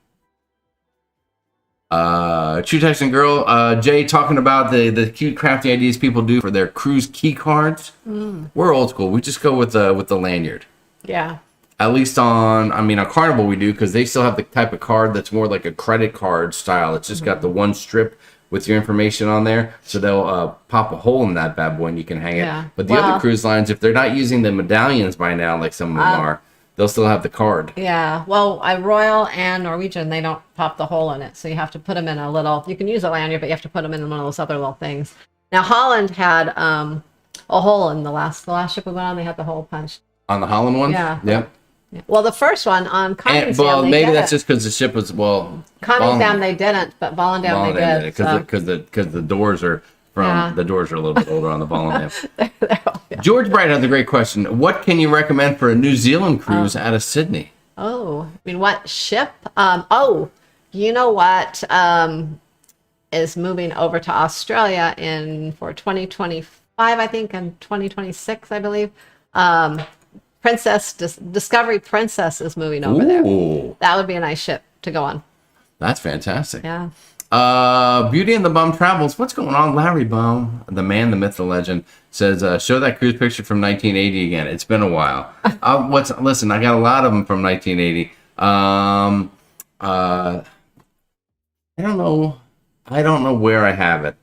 True Texan Girl, Jay talking about the cute crafty ideas people do for their cruise key cards. We're old school. We just go with the lanyard. Yeah. At least on Carnival we do, because they still have the type of card that's more like a credit card style. It's just got the one strip with your information on there. So they'll pop a hole in that bad boy and you can hang it. But the other cruise lines, if they're not using the medallions by now, like some of them are, they'll still have the card. Yeah. Well, Royal and Norwegian, they don't pop the hole in it. So you have to put them in a little, you can use a lanyard, but you have to put them in one of those other little things. Now, Holland had a hole in the last ship we went on. They had the hole punched. On the Holland one? Yeah. Yep. Yeah. Well, the first one on Connie's Dam, maybe that's just because the ship was, Connie's Dam they didn't, but Volendam they did. Because the doors are the doors are a little bit older on the Volendam. George Bright has a great question. What can you recommend for a New Zealand cruise out of Sydney? Oh, what ship? You know what is moving over to Australia for 2025, I think, and 2026, I believe. Discovery Princess is moving over there. That would be a nice ship to go on. That's fantastic. Yeah. Beauty and the Bum Travels. What's going on? Larry Bum, the man, the myth, the legend, says, show that cruise picture from 1980 again. It's been a while. Listen, I got a lot of them from 1980. I don't know where I have it.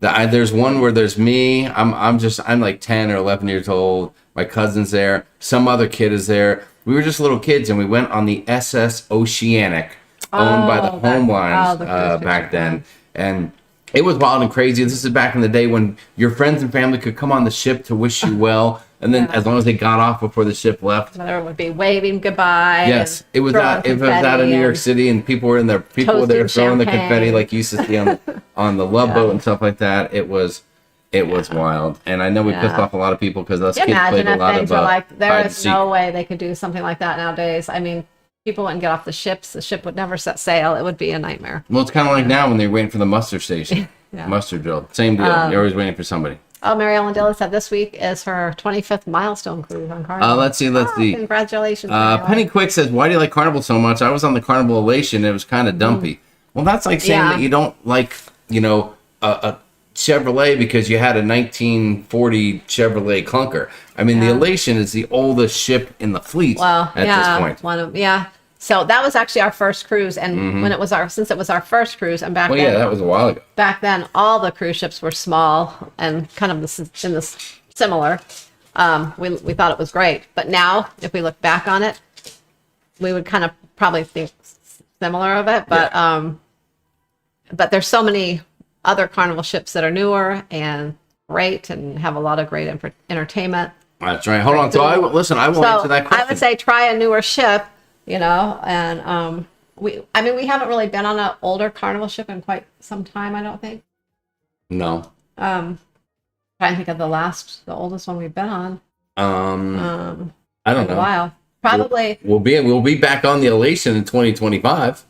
There's one where there's me. I'm like 10 or 11 years old. My cousin's there. Some other kid is there. We were just little kids, and we went on the SS Oceanic, owned by the Home Lines back then. And it was wild and crazy. This is back in the day when your friends and family could come on the ship to wish you well. And then as long as they got off before the ship left. There would be waving goodbye. Yes. It was out of New York City, and people were there throwing champagne. the confetti like you used to see on the Love Boat and stuff like that. It was wild. And I know we pissed off a lot of people because us kids played a lot of there is no way they could do something like that nowadays. I mean, people wouldn't get off the ships. The ship would never set sail. It would be a nightmare. Well, it's kind of like now when they're waiting for the muster station. Muster drill. Same deal. You're always waiting for somebody. Oh, Mary Ellen Dillon said this week is her 25th milestone cruise on Carnival. Let's see. Congratulations. Penny Quick says, why do you like Carnival so much? I was on the Carnival Elation. It was kind of dumpy. Well, that's like saying that you don't like, a Chevrolet because you had a 1940 Chevrolet clunker. I mean, the Elation is the oldest ship in the fleet at this point. So that was actually our first cruise, and since it was our first cruise, and back then, that was a while ago. Back then, all the cruise ships were small and kind of similar. We thought it was great, but now if we look back on it, we would kind of probably think similar of it. But there's so many other Carnival ships that are newer and great and have a lot of great entertainment. That's right. Hold on. So I will answer that question. I would say try a newer ship, and we haven't really been on an older Carnival ship in quite some time, I don't think. No. Trying to think of the oldest one we've been on. I don't know. A while. Probably. We'll be back on the Elation in 2025.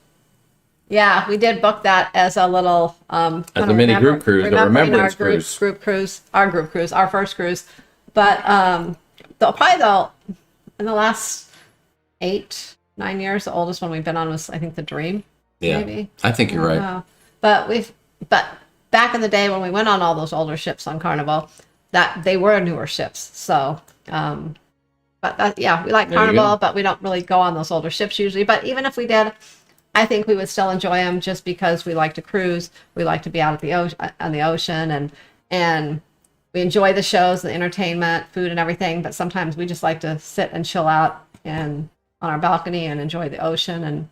Yeah, we did book that as a little as a mini group cruise, the remembrance cruise. Our group cruise, our first cruise. But in the last 8-9 years, the oldest one we've been on was, I think, the Dream. Yeah, maybe. I think you're right. But back in the day when we went on all those older ships on Carnival, that they were newer ships. So, we like Carnival, but we don't really go on those older ships usually. But even if we did, I think we would still enjoy them just because we like to cruise. We like to be out on the ocean, and we enjoy the shows, the entertainment, food, and everything. But sometimes we just like to sit and chill out and on our balcony and enjoy the ocean and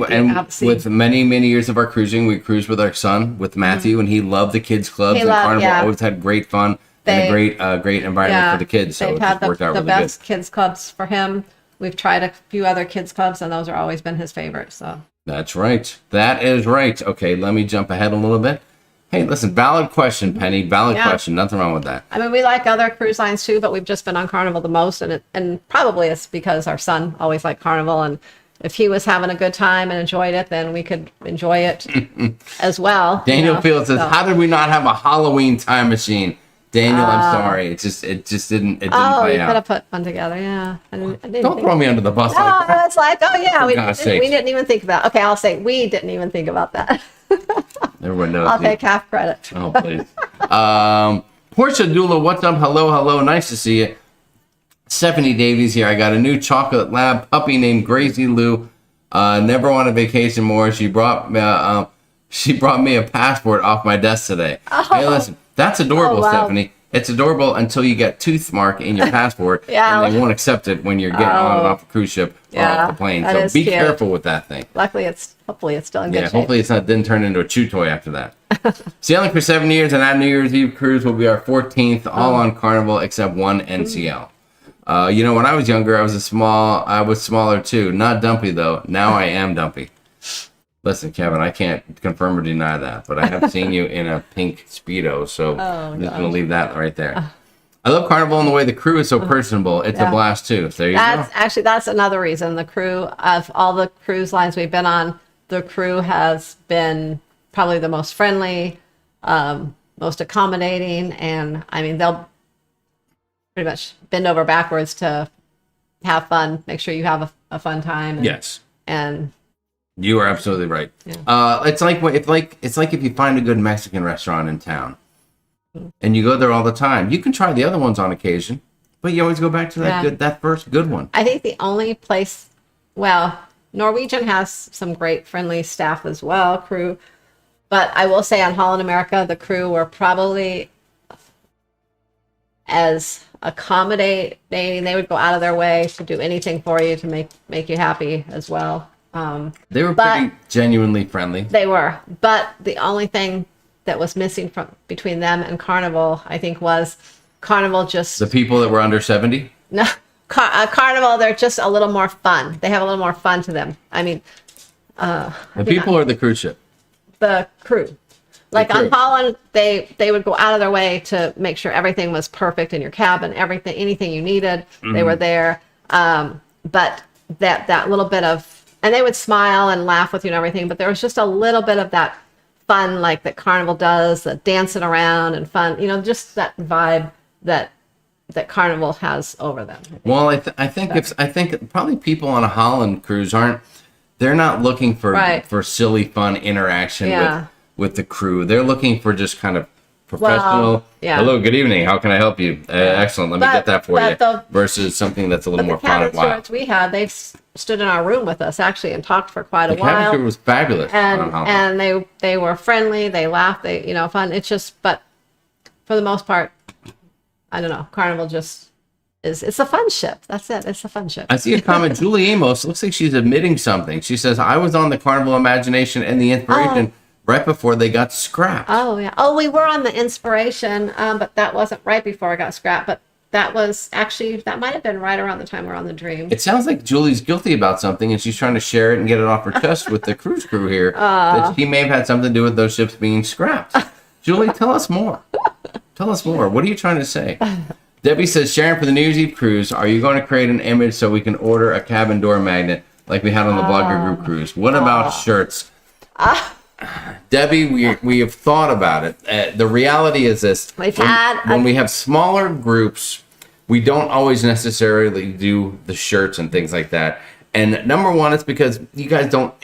with many years of our cruising, we cruised with our son, with Matthew, and he loved the kids clubs. Carnival always had great fun and a great environment for the kids. So they've it had worked out the really best good. kids clubs for him. We've tried a few other kids clubs, and those are always been his favorites. So that's right. That is right. Okay, let me jump ahead a little bit. Hey, listen, valid question, Penny. Valid question. Nothing wrong with that. I mean, we like other cruise lines too, but we've just been on Carnival the most, and probably it's because our son always liked Carnival, and if he was having a good time and enjoyed it, then we could enjoy it as well. Daniel Field says, "How did we not have a Halloween time machine?" Daniel, I'm sorry. It just didn't play out. Oh, you could have put one together, yeah. Don't throw me under the bus like that. No, it's like, oh yeah, we sakes. didn't even think about. Okay, I'll say we didn't even think about that. Everyone knows. I'll take half credit. Oh, please. Portia Dula, what's up? Hello. Nice to see you. Stephanie Davies here. I got a new chocolate lab puppy named Gracie Lou. Never on a vacation more. She brought me a passport off my desk today. Oh. Hey, listen, that's adorable, Stephanie. It's adorable until you get tooth mark in your passport, and they won't accept it when you're getting on and off a cruise ship or off the plane. So be careful with that thing. Luckily, hopefully it's still in good shape. Hopefully didn't turn into a chew toy after that. Sailing for 7 years, and that New Year's Eve cruise will be our 14th, all on Carnival except one NCL. When I was younger, I was smaller too. Not dumpy though. Now I am dumpy. Listen, Kevin, I can't confirm or deny that, but I have seen you in a pink Speedo, so I'm just going to leave that right there. I love Carnival and the way the crew is so personable. It's a blast, too. So there you go. Actually, that's another reason. The crew, of all the cruise lines we've been on, the crew has been probably the most friendly, most accommodating, and, I mean, they'll pretty much bend over backwards to have fun, make sure you have a fun time. Yes. And... You are absolutely right. Yeah. It's like if you find a good Mexican restaurant in town, and you go there all the time. You can try the other ones on occasion, but you always go back to that first good one. I think the only place, Norwegian has some great friendly staff as well, crew. But I will say on Holland America, the crew were probably as accommodating. They would go out of their way to do anything for you to make you happy as well. They were pretty genuinely friendly. They were, but the only thing that was missing between them and Carnival, I think, was Carnival just... The people that were under 70? No, Carnival, they're just a little more fun. They have a little more fun to them. I mean... the people or the cruise ship? The crew. Like on Holland, they would go out of their way to make sure everything was perfect in your cabin, anything you needed, they were there. But that little bit of... And they would smile and laugh with you and everything, but there was just a little bit of that fun, like that Carnival does, the dancing around and fun, just that vibe that Carnival has over them. Well, I think probably people on a Holland cruise aren't they're not looking for Right. for silly fun interaction Yeah. with the crew. They're looking for just kind of professional. Well, yeah. Hello, good evening. How can I help you? Excellent. Let me get that for you. The, Versus something that's a little but more the fun cabin and wild. stewards we had, they stood in our room with us actually and talked for quite The a cabin while. crew was fabulous. And they were friendly. They laughed. They fun. It's just, but for the most part, I don't know. Carnival just it's a fun ship. That's it. It's a fun ship. I see a comment. Julie Amos looks like she's admitting something. She says, "I was on the Carnival Imagination and the Inspiration right before they got scrapped." Oh yeah. Oh, we were on the Inspiration, but that wasn't right before it got scrapped. But that was actually that might have been right around the time we were on the Dream. It sounds like Julie's guilty about something, and she's trying to share it and get it off her chest with the cruise crew here. That she may have had something to do with those ships being scrapped. Julie, tell us more. Tell us more. What are you trying to say? Debbie says, Sharon, for the New Year's Eve cruise, are you going to create an image so we can order a cabin door magnet like we had on the Blogger Group cruise? What about shirts? Debbie, we have thought about it. The reality is this. When we have smaller groups, we don't always necessarily do the shirts and things like that. And number one, it's because you guys don't...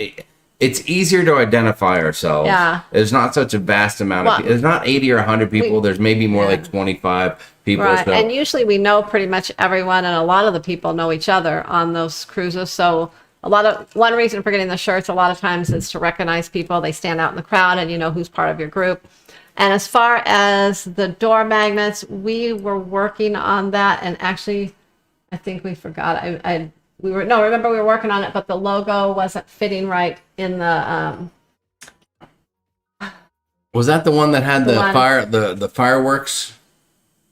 It's easier to identify ourselves. Yeah. There's not such a vast amount of people. There's not 80 or 100 people. There's maybe more like 25 people. Right. So. And usually we know pretty much everyone, and a lot of the people know each other on those cruises. So one reason for getting the shirts a lot of times is to recognize people. They stand out in the crowd and you know who's part of your group. And as far as the door magnets, we were working on that, and actually I think we forgot. Remember we were working on it, but the logo wasn't fitting right in the Was that the one that had the fireworks?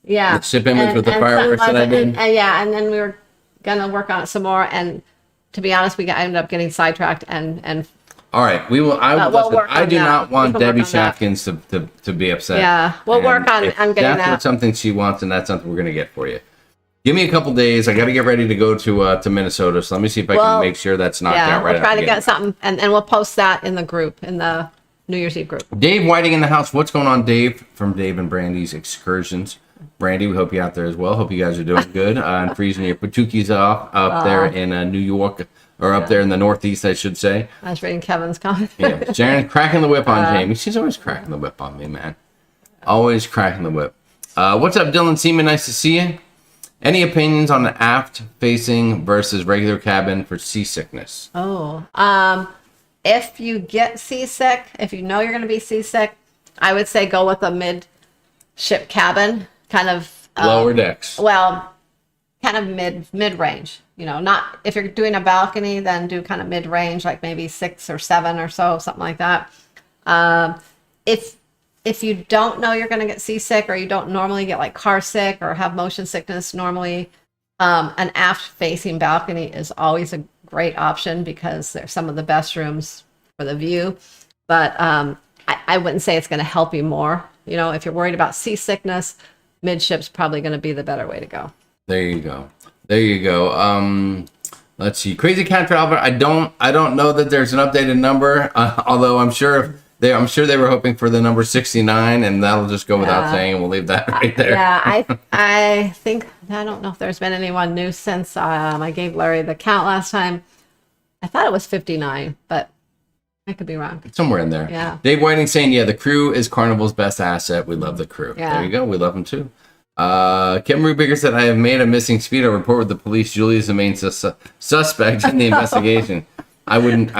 Yeah. The ship image with the fireworks that I did? And then we were gonna work on it some more, and to be honest, ended up getting sidetracked and all right, we will. I do not want Debbie Shafkins to be upset. Yeah, we'll work on getting that. That's something she wants, and that's something we're gonna get for you. Give me a couple days. I got to get ready to go to Minnesota, so let me see if I can make sure that's knocked out right. We'll try to get something, and we'll post that in the group, in the New Year's Eve group. Dave Whiting in the house. What's going on, Dave? From Dave and Brandy's Excursions. Brandy, we hope you're out there as well. Hope you guys are doing good and freezing your patukis off up there in New York, or up there in the Northeast, I should say. I was reading Kevin's comment. Yeah, Sharon cracking the whip on Jamie. She's always cracking the whip on me, man. Always cracking the whip. What's up, Dylan Seaman? Nice to see you. Any opinions on the aft facing versus regular cabin for seasickness? If you get seasick, if you know you're going to be seasick, I would say go with a mid-ship cabin, kind of lower decks. Well, kind of mid-range. You know, not if you're doing a balcony, then do kind of mid-range, like maybe 6 or 7 or so, something like that. If you don't know you're going to get seasick, or you don't normally get like car sick or have motion sickness, normally an aft facing balcony is always a great option because they're some of the best rooms for the view. But I wouldn't say it's going to help you more. You know, if you're worried about seasickness, midship's probably going to be the better way to go. There you go. There you go. Let's see. Crazy Cat Traveler. I don't know that there's an updated number, although I'm sure they were hoping for the number 69, and that'll just go without saying, and we'll leave that right there. Yeah, I think, I don't know if there's been anyone new since I gave Larry the count last time. I thought it was 59, but I could be wrong. Somewhere in there. Yeah. Dave Whiting saying, the crew is Carnival's best asset. We love the crew. Yeah. There you go. We love them too. Kim Rubiger said, I have made a missing Speedo report with the police. Julie is the main suspect in the investigation. I wouldn't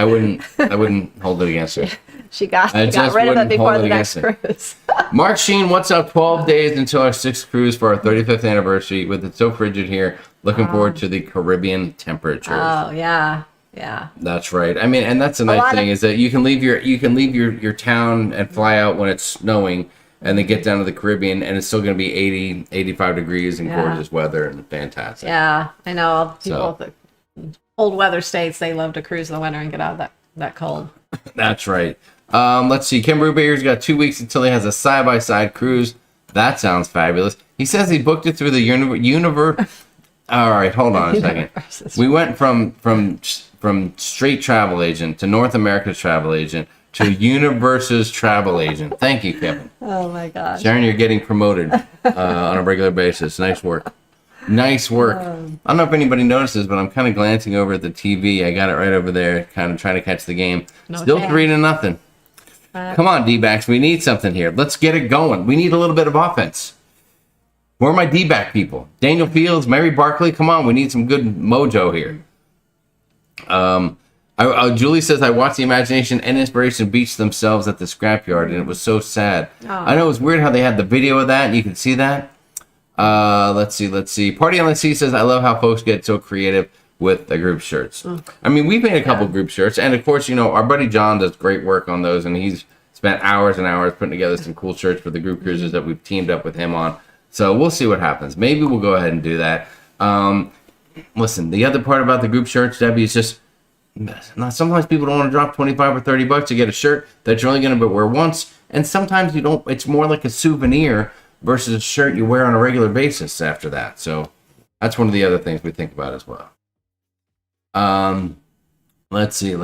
hold it against her. She got rid of it before the next cruise. Mark Sheen, what's up? 12 days until our 6th cruise for our 35th anniversary. With it so frigid here, looking forward to the Caribbean temperatures. Oh yeah, yeah. That's right. I mean, and that's the nice thing is that you can leave your town and fly out when it's snowing, and then get down to the Caribbean, and it's still going to be 80, 85 degrees and gorgeous weather and fantastic. Yeah, I know. People, the cold weather states, they love to cruise in the winter and get out of that cold. That's right. Let's see. Kim Ruber's got 2 weeks until he has a side-by-side cruise. That sounds fabulous. He says he booked it through the universe. All right, hold on a second. We went from straight travel agent to North America's travel agent to Universe's travel agent. Thank you, Kevin. Oh my gosh. Sharon, you're getting promoted on a regular basis. Nice work. Nice work. I don't know if anybody notices, but I'm kind of glancing over at the TV. I got it right over there, kind of trying to catch the game. Still chance. 3-0. Come on, D-backs. We need something here. Let's get it going. We need a little bit of offense. Where are my D-back people? Daniel Fields, Mary Barkley. Come on, we need some good mojo here. Julie says, I watched the imagination and inspiration beach themselves at the scrapyard, and it was so sad. I know it was weird how they had the video of that, and you can see that. Let's see. Party on the Sea says, I love how folks get so creative with the group shirts. I mean, we've made a couple group shirts, and of course, our buddy John does great work on those, and he's spent hours and hours putting together some cool shirts for the group cruises that we've teamed up with him on. So we'll see what happens. Maybe we'll go ahead and do that. Listen, the other part about the group shirts, Debbie, is just sometimes people don't want to drop $25 or $30 to get a shirt that you're only going to wear once, and sometimes you don't. It's more like a souvenir versus a shirt you wear on a regular basis after that. So that's one of the other things we think about as well. Let's see.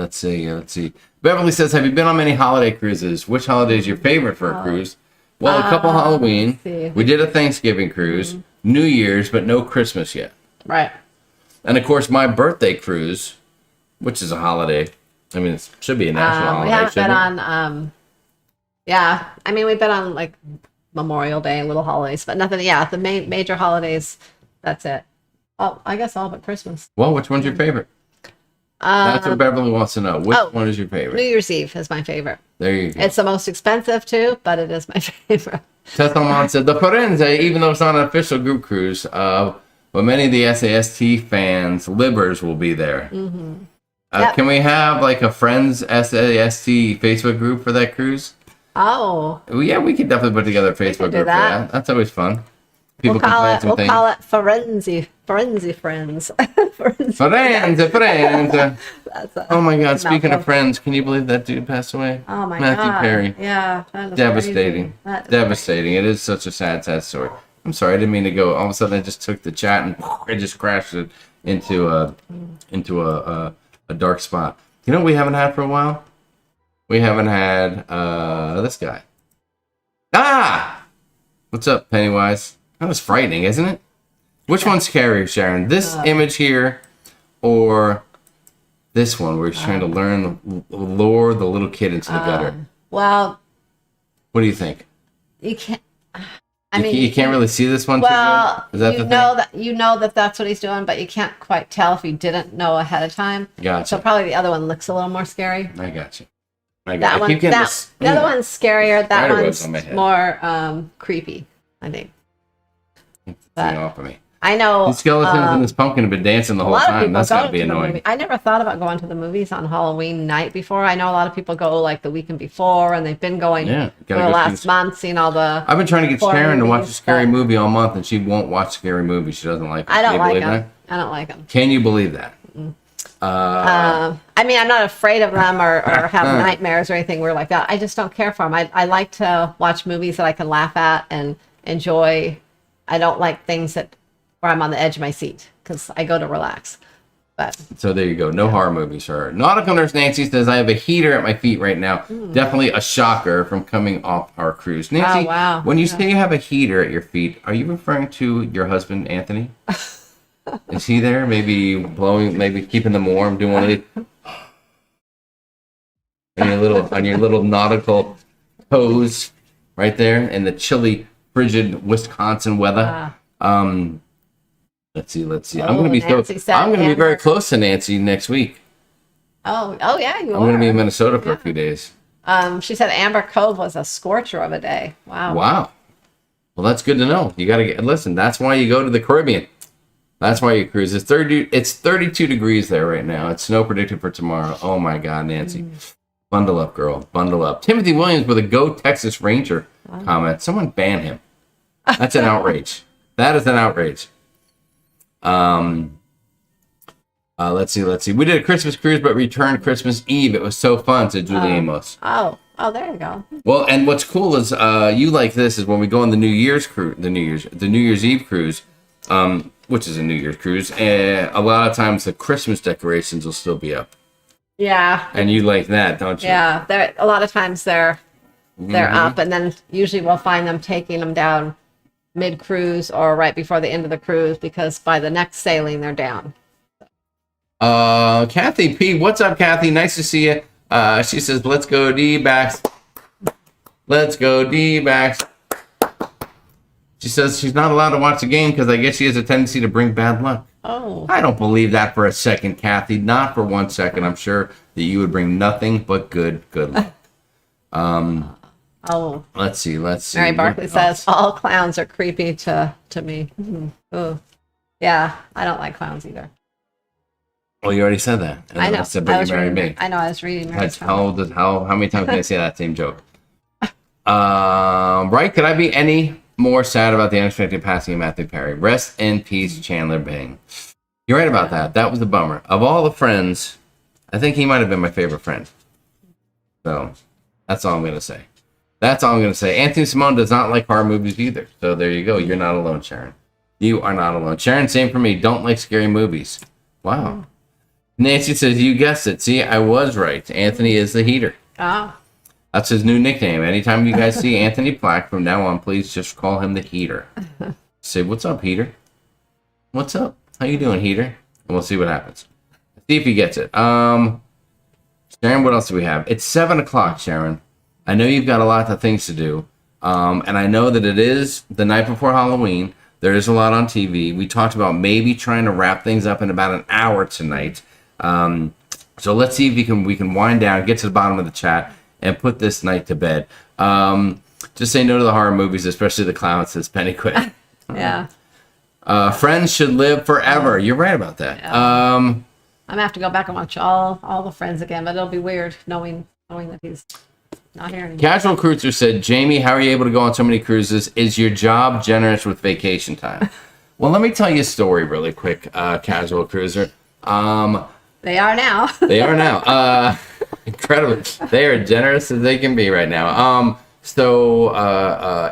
Beverly says, have you been on many holiday cruises? Which holiday is your favorite for a cruise? Well, a couple Halloween. We did a Thanksgiving cruise, New Year's, but no Christmas yet. Right. And of course, my birthday cruise, which is a holiday. I mean, it should be a national holiday. We haven't been on, I mean, we've been on like Memorial Day and little holidays, but nothing. Yeah, the major holidays, that's it. Oh, I guess all but Christmas. Well, which one's your favorite? That's what Beverly wants to know. Which one is your favorite? New Year's Eve is my favorite. There you go. It's the most expensive too, but it is my favorite. Tesselman said, the Firenze, even though it's not an official group cruise, but many of the SAST fans, Libbers, will be there. Can we have like a Friends SAST Facebook group for that cruise? Oh. Well, yeah, we could definitely put together a Facebook group for that. That's always fun. People can plan some things. We'll call it Firenze Friends. Firenze. Oh my God! Speaking of Friends, can you believe that dude passed away? Oh my God, Matthew Perry. Yeah, that is devastating. Devastating. It is such a sad story. I'm sorry, I didn't mean to go. All of a sudden, I just took the chat and it just crashed it into a dark spot. You know what we haven't had for a while? We haven't had this guy. What's up, Pennywise? That was frightening, isn't it? Which one's scarier, Sharon? This image here, or this one where he's trying to lure the little kid into the gutter? Well, what do you think? You can't. You can't really see this one. Well, too good? Is that you know that that's what he's doing, but you can't quite tell if you didn't know ahead of time. Gotcha. So probably the other one looks a little more scary. I got you. The other one's scarier. That one's more creepy, I think. Off of me. I know. These skeletons and this pumpkin have been dancing the whole time. That's gotta be annoying. I never thought about going to the movies on Halloween night before. I know a lot of people go like the weekend before, and they've been going for the last month, seeing all the. I've been trying to get Sharon to watch a scary movie all month, and she won't watch scary movies. She doesn't like them. I don't like them. I don't like them. Can you believe that? I mean, I'm not afraid of them or have nightmares or anything weird like that. I just don't care for them. I like to watch movies that I can laugh at and enjoy. I don't like things where I'm on the edge of my seat because I go to relax. But so there you go. No horror movies for her. Nautical Nurse Nancy says, I have a heater at my feet right now. Definitely a shocker from coming off our cruise. Nancy, when you say you have a heater at your feet, are you referring to your husband, Anthony? Is he there? Maybe blowing, maybe keeping them warm, doing one of these on your little nautical toes right there in the chilly, frigid Wisconsin weather. Let's see. I'm gonna be very close to Nancy next week. Oh yeah, you are. I'm gonna be in Minnesota for a few days. She said Amber Cove was a scorcher of a day. Wow. Well, that's good to know. You gotta listen. That's why you go to the Caribbean. That's why you cruise. It's 32 degrees there right now. It's snow predicted for tomorrow. Oh my God, Nancy. Bundle up, girl. Bundle up. Timothy Williams with a Go Texas Ranger comment. Someone ban him. That's an outrage. That is an outrage. Let's see. We did a Christmas cruise, but returned Christmas Eve. It was so fun, said Julie Amos. Oh, there you go. Well, and what's cool is you like this is when we go on the New Year's Eve cruise, which is a New Year's cruise, and a lot of times the Christmas decorations will still be up. Yeah. And you like that, don't you? Yeah. A lot of times they're up, and then usually we'll find them taking them down mid-cruise or right before the end of the cruise, because by the next sailing, they're down. Kathy P, what's up, Kathy? Nice to see you. She says, let's go D-backs. Let's go D-backs. She says she's not allowed to watch the game because I guess she has a tendency to bring bad luck. Oh. I don't believe that for a second, Kathy. Not for 1 second. I'm sure that you would bring nothing but good luck. Oh. Let's see. Mary Barkley says, all clowns are creepy to me. Oh. Yeah, I don't like clowns either. Well, you already said that. And I know. I said, but you married me. I know, I was reading Mary's How many times can I say that same joke? Right? Could I be any more sad about the unexpected passing of Matthew Perry? Rest in peace, Chandler Bing. You're right about that. That was a bummer. Of all the friends, I think he might have been my favorite friend. So that's all I'm going to say. That's all I'm going to say. Anthony Simone does not like horror movies either. So there you go. You're not alone, Sharon. You are not alone. Sharon, same for me. Don't like scary movies. Wow. Nancy says, you guessed it. See, I was right. Anthony is the heater. Oh. That's his new nickname. Anytime you guys see Anthony Plack from now on, please just call him the Heater. Say, what's up, Heater? What's up? How you doing, Heater? And we'll see what happens. See if he gets it. Sharon, what else do we have? It's 7 o'clock, Sharon. I know you've got a lot of things to do. And I know that it is the night before Halloween. There is a lot on TV. We talked about maybe trying to wrap things up in about an hour tonight. So let's see if we can wind down, get to the bottom of the chat, and put this night to bed. Just say no to the horror movies, especially the clowns, says Penny Quick. Yeah. Friends should live forever. You're right about that. Yeah. I'm gonna have to go back and watch all the Friends again, but it'll be weird knowing that he's not here anymore. Casual Cruiser said, Jamie, how are you able to go on so many cruises? Is your job generous with vacation time? Well, let me tell you a story really quick, Casual Cruiser. They are now. They are now. Incredible. They are generous as they can be right now. So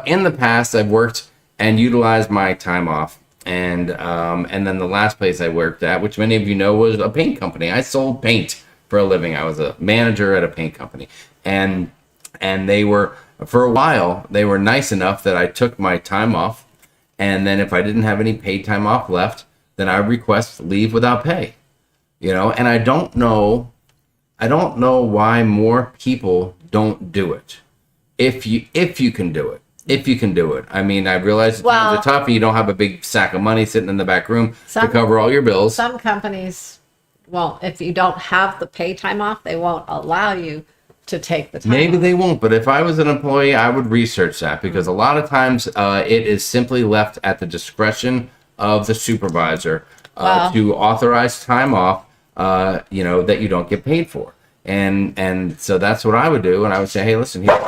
in the past, I've worked and utilized my time off. And then the last place I worked at, which many of you know, was a paint company. I sold paint for a living. I was a manager at a paint company. And they were, for a while, they were nice enough that I took my time off. And then if I didn't have any paid time off left, then I would request leave without pay. And I don't know why more people don't do it. If you can do it. I mean, I realize times are tough and you don't have a big sack of money sitting in the back room to cover all your bills. Some companies, if you don't have the pay time off, they won't allow you to take the time Maybe off. they won't, but if I was an employee, I would research that, because a lot of times it is simply left at the discretion of the supervisor to authorize time off, that you don't get paid for. And so that's what I would do. And I would say, hey, listen here.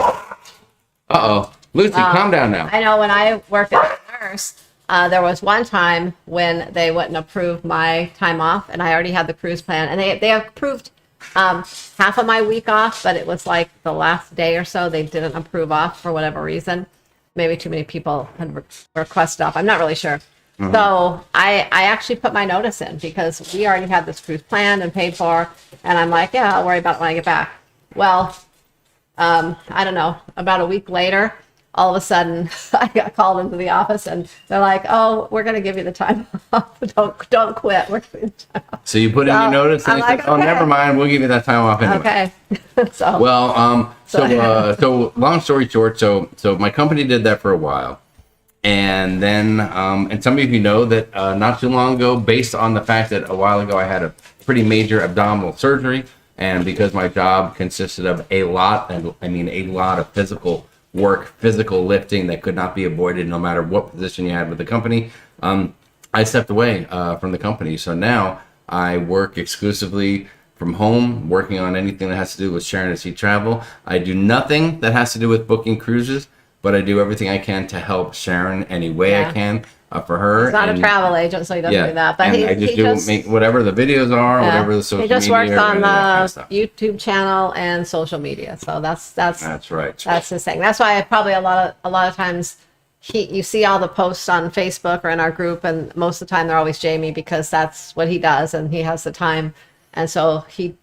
Lucy, calm down now. I know when I worked as a nurse, there was one time when they wouldn't approve my time off, and I already had the cruise plan, and they approved half of my week off, but it was like the last day or so they didn't approve off for whatever reason. Maybe too many people had requested off. I'm not really sure. Mm-hmm. So I actually put my notice in because we already had this cruise planned and paid for, and I'm like, yeah, I'll worry about it when I get back. Well, I don't know, about a week later, all of a sudden I got called into the office and they're like, oh, we're going to give you the time off. Don't quit. We're giving you the time off. So you put in your notice and they said, oh, never mind. We'll give you that time off anyway. Okay. So long story short, so my company did that for a while. And then, and some of you know that not too long ago, based on the fact that a while ago I had a pretty major abdominal surgery, and because my job consisted of a lot of physical work, physical lifting that could not be avoided no matter what position you had with the company, I stepped away from the company. So now I work exclusively from home, working on anything that has to do with sharonatsea travel. I do nothing that has to do with booking cruises, but I do everything I can to help Sharon any way I can for her. He's not a travel agent, so he doesn't do that. But I just make whatever the videos are, whatever the social media. He just works on the YouTube channel and social media. So that's right. That's his thing. That's why probably a lot of times you see all the posts on Facebook or in our group, and most of the time they're always Jamie, because that's what he does and he has the time, and so he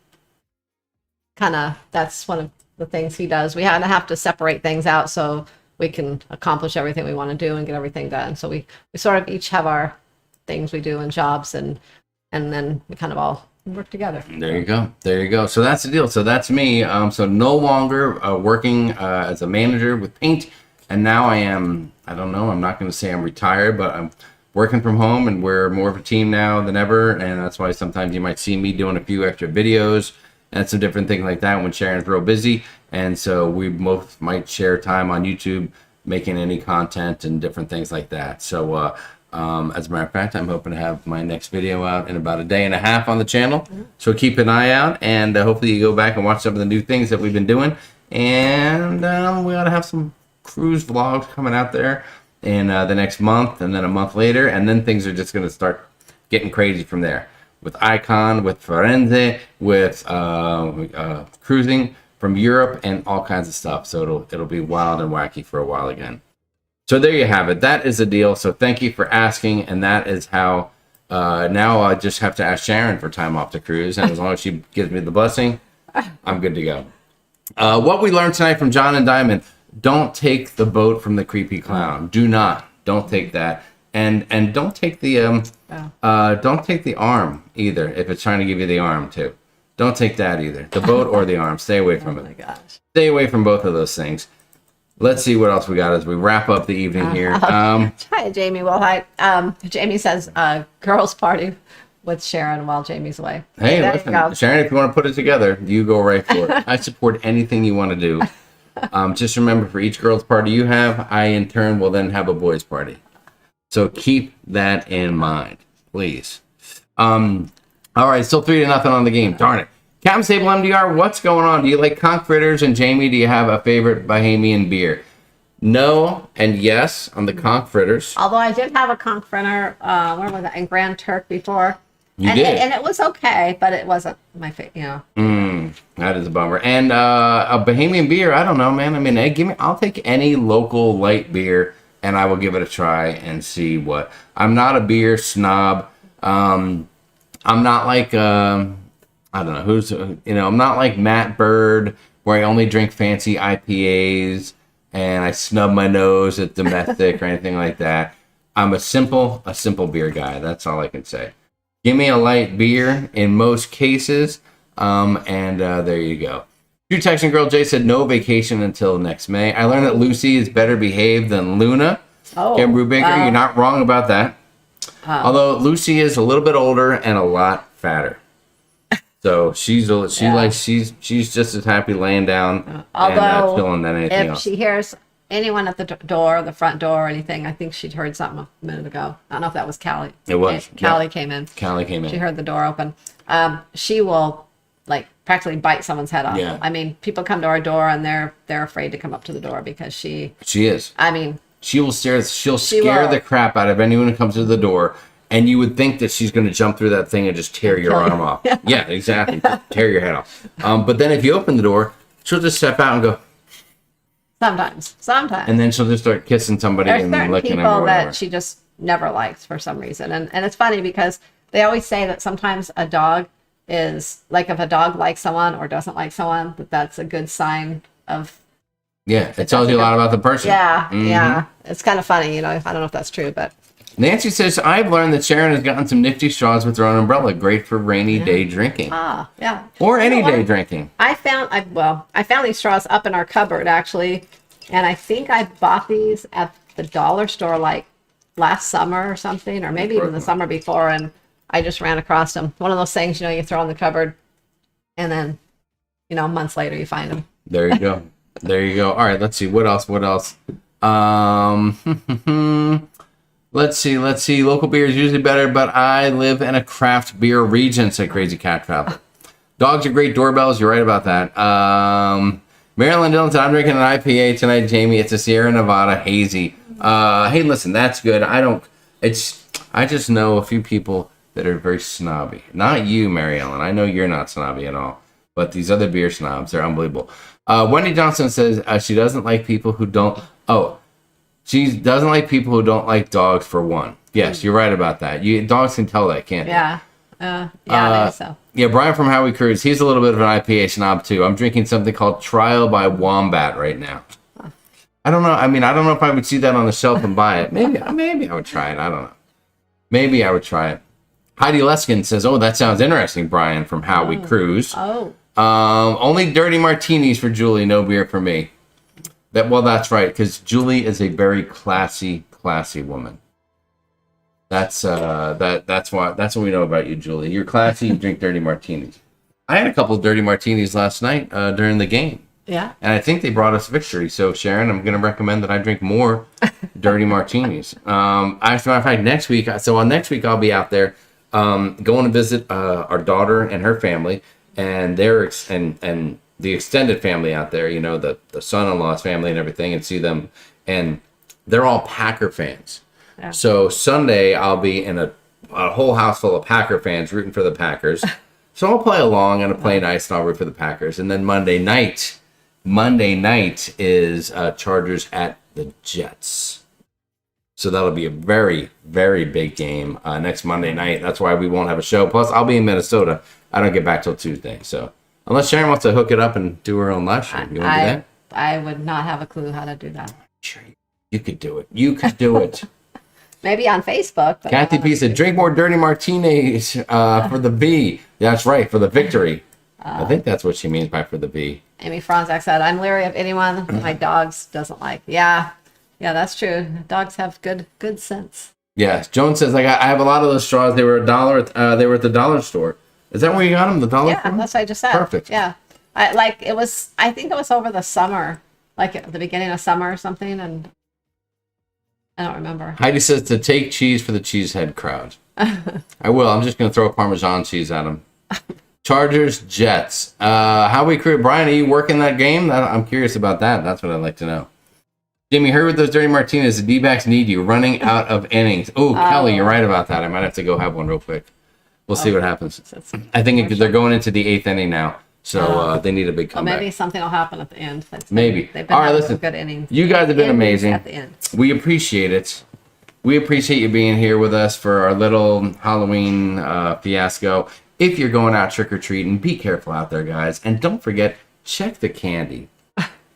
that's one of the things he does. We have to separate things out so we can accomplish everything we want to do and get everything done. So we sort of each have our things we do and jobs, and then we kind of all work together. There you go. There you go. So that's the deal. So that's me. So no longer working as a manager with paint. And now I am, I don't know, I'm not going to say I'm retired, but I'm working from home, and we're more of a team now than ever. And that's why sometimes you might see me doing a few extra videos and some different things like that when Sharon's real busy. And so we both might share time on YouTube making any content and different things like that. So, as a matter of fact, I'm hoping to have my next video out in about a day and a half on the channel. So keep an eye out, and hopefully you go back and watch some of the new things that we've been doing. And we ought to have some cruise vlogs coming out there in the next month, and then a month later, and then things are just going to start getting crazy from there. With Icon, with Firenze, with cruising from Europe, and all kinds of stuff. So it'll be wild and wacky for a while again. So there you have it. That is the deal. So thank you for asking, and that is how now I just have to ask Sharon for time off to cruise, and as long as she gives me the blessing, I'm good to go. What we learned tonight from John and Diamond: don't take the boat from the creepy clown. Don't take that, and don't take the don't take the arm either if it's trying to give you the arm too. Don't take that either. The boat or the arm. Stay away from it. Oh my gosh. Stay away from both of those things. Let's see what else we got as we wrap up the evening here. Hi, Jamie. Well, hi. Jamie says girls' party with Sharon while Jamie's away. Hey, there listen, you go. Sharon, if you want to put it together, you go right for it. I support anything you want to do. Just remember, for each girls' party you have, I in turn will then have a boys' party. So keep that in mind, please. All right, still 3-0 on the game. Darn it. Captain Stable MDR, what's going on? Do you like conch fritters? And Jamie, do you have a favorite Bahamian beer? No and yes on the conch fritters. Although I did have a conch fritter, where was it? In Grand Turk before. You did? And it was okay, but it wasn't my favorite, That is a bummer. And a Bahamian beer, I don't know, man. I mean, I'll take any local light beer, and I will give it a try and see what. I'm not a beer snob. I'm not like I don't know I'm not like Matt Bird, where I only drink fancy IPAs and I snub my nose at domestic or anything like that. I'm a simple beer guy. That's all I can say. Give me a light beer in most cases, and there you go. True Texan Girl Jay said no vacation until next May. I learned that Lucy is better behaved than Luna. Oh, Kim Brubaker, you're not wrong about that. Although Lucy is a little bit older and a lot fatter. So she's just as happy laying down and chilling than anything else. If she hears anyone at the door, the front door or anything, I think she'd heard something a minute ago. I don't know if that was Callie. It was. Callie came in. Callie came in. She heard the door open. She will practically bite someone's head off. Yeah. I mean, people come to our door and they're afraid to come up to the door because she is. I mean, she'll scare the crap out of anyone who comes to the door. And you would think that she's going to jump through that thing and just tear your arm off. Yeah, exactly. Just tear your head off. But then if you open the door, she'll just step out and go. Sometimes. And then she'll just start kissing somebody and licking them or people whatever. that she just never likes for some reason. And it's funny because they always say that sometimes a dog is, like if a dog likes someone or doesn't like someone, that's a good sign of... Yeah, it tells you a lot about the person. Yeah, yeah. It's kind of funny, I don't know if that's true, but... Nancy says, I've learned that Sharon has gotten some nifty straws with her own umbrella. Great for rainy day drinking. Ah, yeah. Or any day drinking. I found these straws up in our cupboard, actually. And I think I bought these at the dollar store like last summer or something, or maybe even the summer before. And I just ran across them. One of those things, you throw in the cupboard and then, months later you find them. There you go. There you go. All right, let's see. What else? Let's see. Local beer is usually better, but I live in a craft beer region, said Crazy Cat Travel. Dogs are great doorbells. You're right about that. Marilyn Dillon said, I'm drinking an IPA tonight, Jamie. It's a Sierra Nevada hazy. Hey, listen, that's good. I just know a few people that are very snobby. Not you, Mary Ellen. I know you're not snobby at all. But these other beer snobs, they're unbelievable. Wendy Johnson says she doesn't like people who don't... She doesn't like people who don't like dogs, for one. Yes, you're right about that. Dogs can tell that, can't they? Yeah. I think so. Yeah, Brian from Howie Cruise, he's a little bit of an IPA snob, too. I'm drinking something called Trial by Wombat right now. I don't know. I mean, I don't know if I would see that on the shelf and buy it. Maybe I would try it. I don't know. Maybe I would try it. Heidi Leskin says, "Oh, that sounds interesting, Brian, from How We Cruise. Oh. Only dirty martinis for Julie, no beer for me." That's right, because Julie is a very classy woman. That's what we know about you, Julie. You're classy. You drink dirty martinis. I had a couple of dirty martinis last night during the game. Yeah. And I think they brought us victory. So, Sharon, I'm going to recommend that I drink more dirty martinis. As a matter of fact, next week, I'll be out there going to visit our daughter and her family and and the extended family out there, the son-in-law's family and everything, and see them. And they're all Packer fans. Yeah. So Sunday, I'll be in a whole house full of Packer fans rooting for the Packers. So I'll play along and I'll play nice and I'll root for the Packers. And then Monday night is Chargers at the Jets. So that'll be a very, very big game next Monday night. That's why we won't have a show. Plus, I'll be in Minnesota. I don't get back till Tuesday. So unless Sharon wants to hook it up and do her own live stream. You want to do that? I would not have a clue how to do that. Sure, you could do it. You could do it. Maybe on Facebook. Kathy P said, "Drink more dirty martinis for the V." That's right, for the victory. I think that's what she means by "for the V." Amy Franzak said, "I'm leery of anyone my dogs doesn't like." Yeah, that's true. Dogs have good sense. Yes. Joan says, I have a lot of those straws. They were $1. They were at the dollar store. Is that where you got them? The dollar store? Yeah, that's what I just said. Perfect. Yeah. I think it was over the summer, like at the beginning of summer or something, and I don't remember. Heidi says to take cheese for the cheesehead crowd. I will. I'm just going to throw Parmesan cheese at them. Chargers, Jets. How we crew. Brian, are you working that game? I'm curious about that. That's what I'd like to know. Jimmy, heard with those dirty martinis, the D-backs need you. Running out of innings. Oh, Kelly, you're right about that. I might have to go have one real quick. We'll see what happens. I think they're going into the 8th inning now, so they need a big comeback. Maybe something will happen at the end. Maybe. They've been all right, listen. Good innings. You guys have been amazing. At the end. We appreciate it. We appreciate you being here with us for our little Halloween fiasco. If you're going out trick-or-treating, be careful out there, guys. And don't forget, check the candy.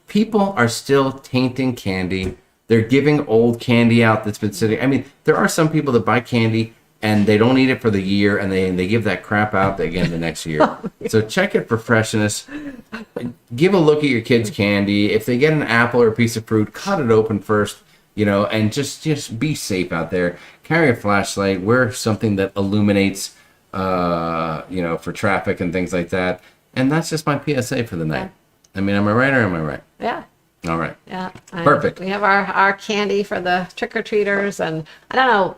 People are still tainting candy. They're giving old candy out that's been sitting. I mean, there are some people that buy candy and they don't eat it for the year, and they give that crap out again the next year. So check it for freshness. Give a look at your kids' candy. If they get an apple or a piece of fruit, cut it open first, and just be safe out there. Carry a flashlight. Wear something that illuminates, for traffic and things like that. And that's just my PSA for the night. I mean, am I right or am I right? Yeah. All right. Yeah. Perfect. We have our candy for the trick-or-treaters, and I don't know.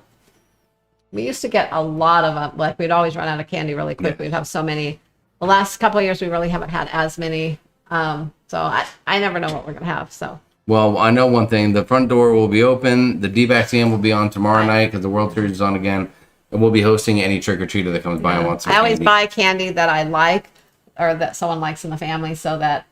We used to get a lot of them. Like, we'd always run out of candy really quick. Yeah. We'd have so many. The last couple of years, we really haven't had as many. So I never know what we're going to have. So. Well, I know one thing. The front door will be open. The D-backs game will be on tomorrow night because the World Series is on again. And we'll be hosting any trick-or-treater that comes by and wants some I always candy. buy candy that I like or that someone likes in the family so that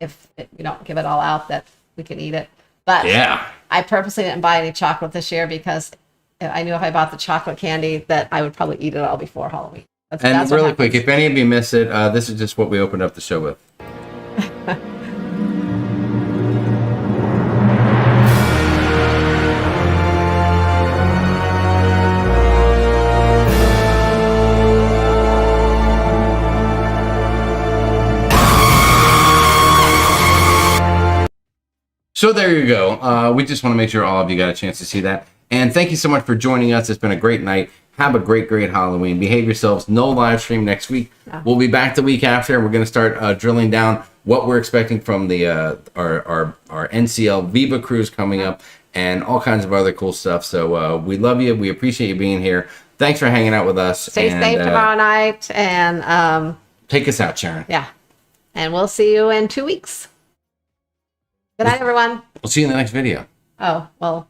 if we don't give it all out, that we can eat it. But yeah, I purposely didn't buy any chocolate this year because I knew if I bought the chocolate candy that I would probably eat it all before Halloween. That's really quick, if any of you miss it, this is just what we opened up the show with. So there you go. We just want to make sure all of you got a chance to see that. And thank you so much for joining us. It's been a great night. Have a great Halloween. Behave yourselves. No live stream next week. Yeah. We'll be back the week after, and we're going to start drilling down what we're expecting from the our NCL Viva cruise coming up and all kinds of other cool stuff. So we love you. We appreciate you being here. Thanks for hanging out with us. Stay safe tomorrow night. And take us out, Sharon. Yeah. And we'll see you in 2 weeks. Good night, everyone. We'll see you in the next video. Oh, well,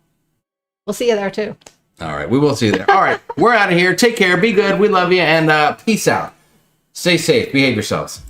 we'll see you there, too. All right, we will see you there. All right, we're out of here. Take care. Be good. We love you. And peace out. Stay safe. Behave yourselves.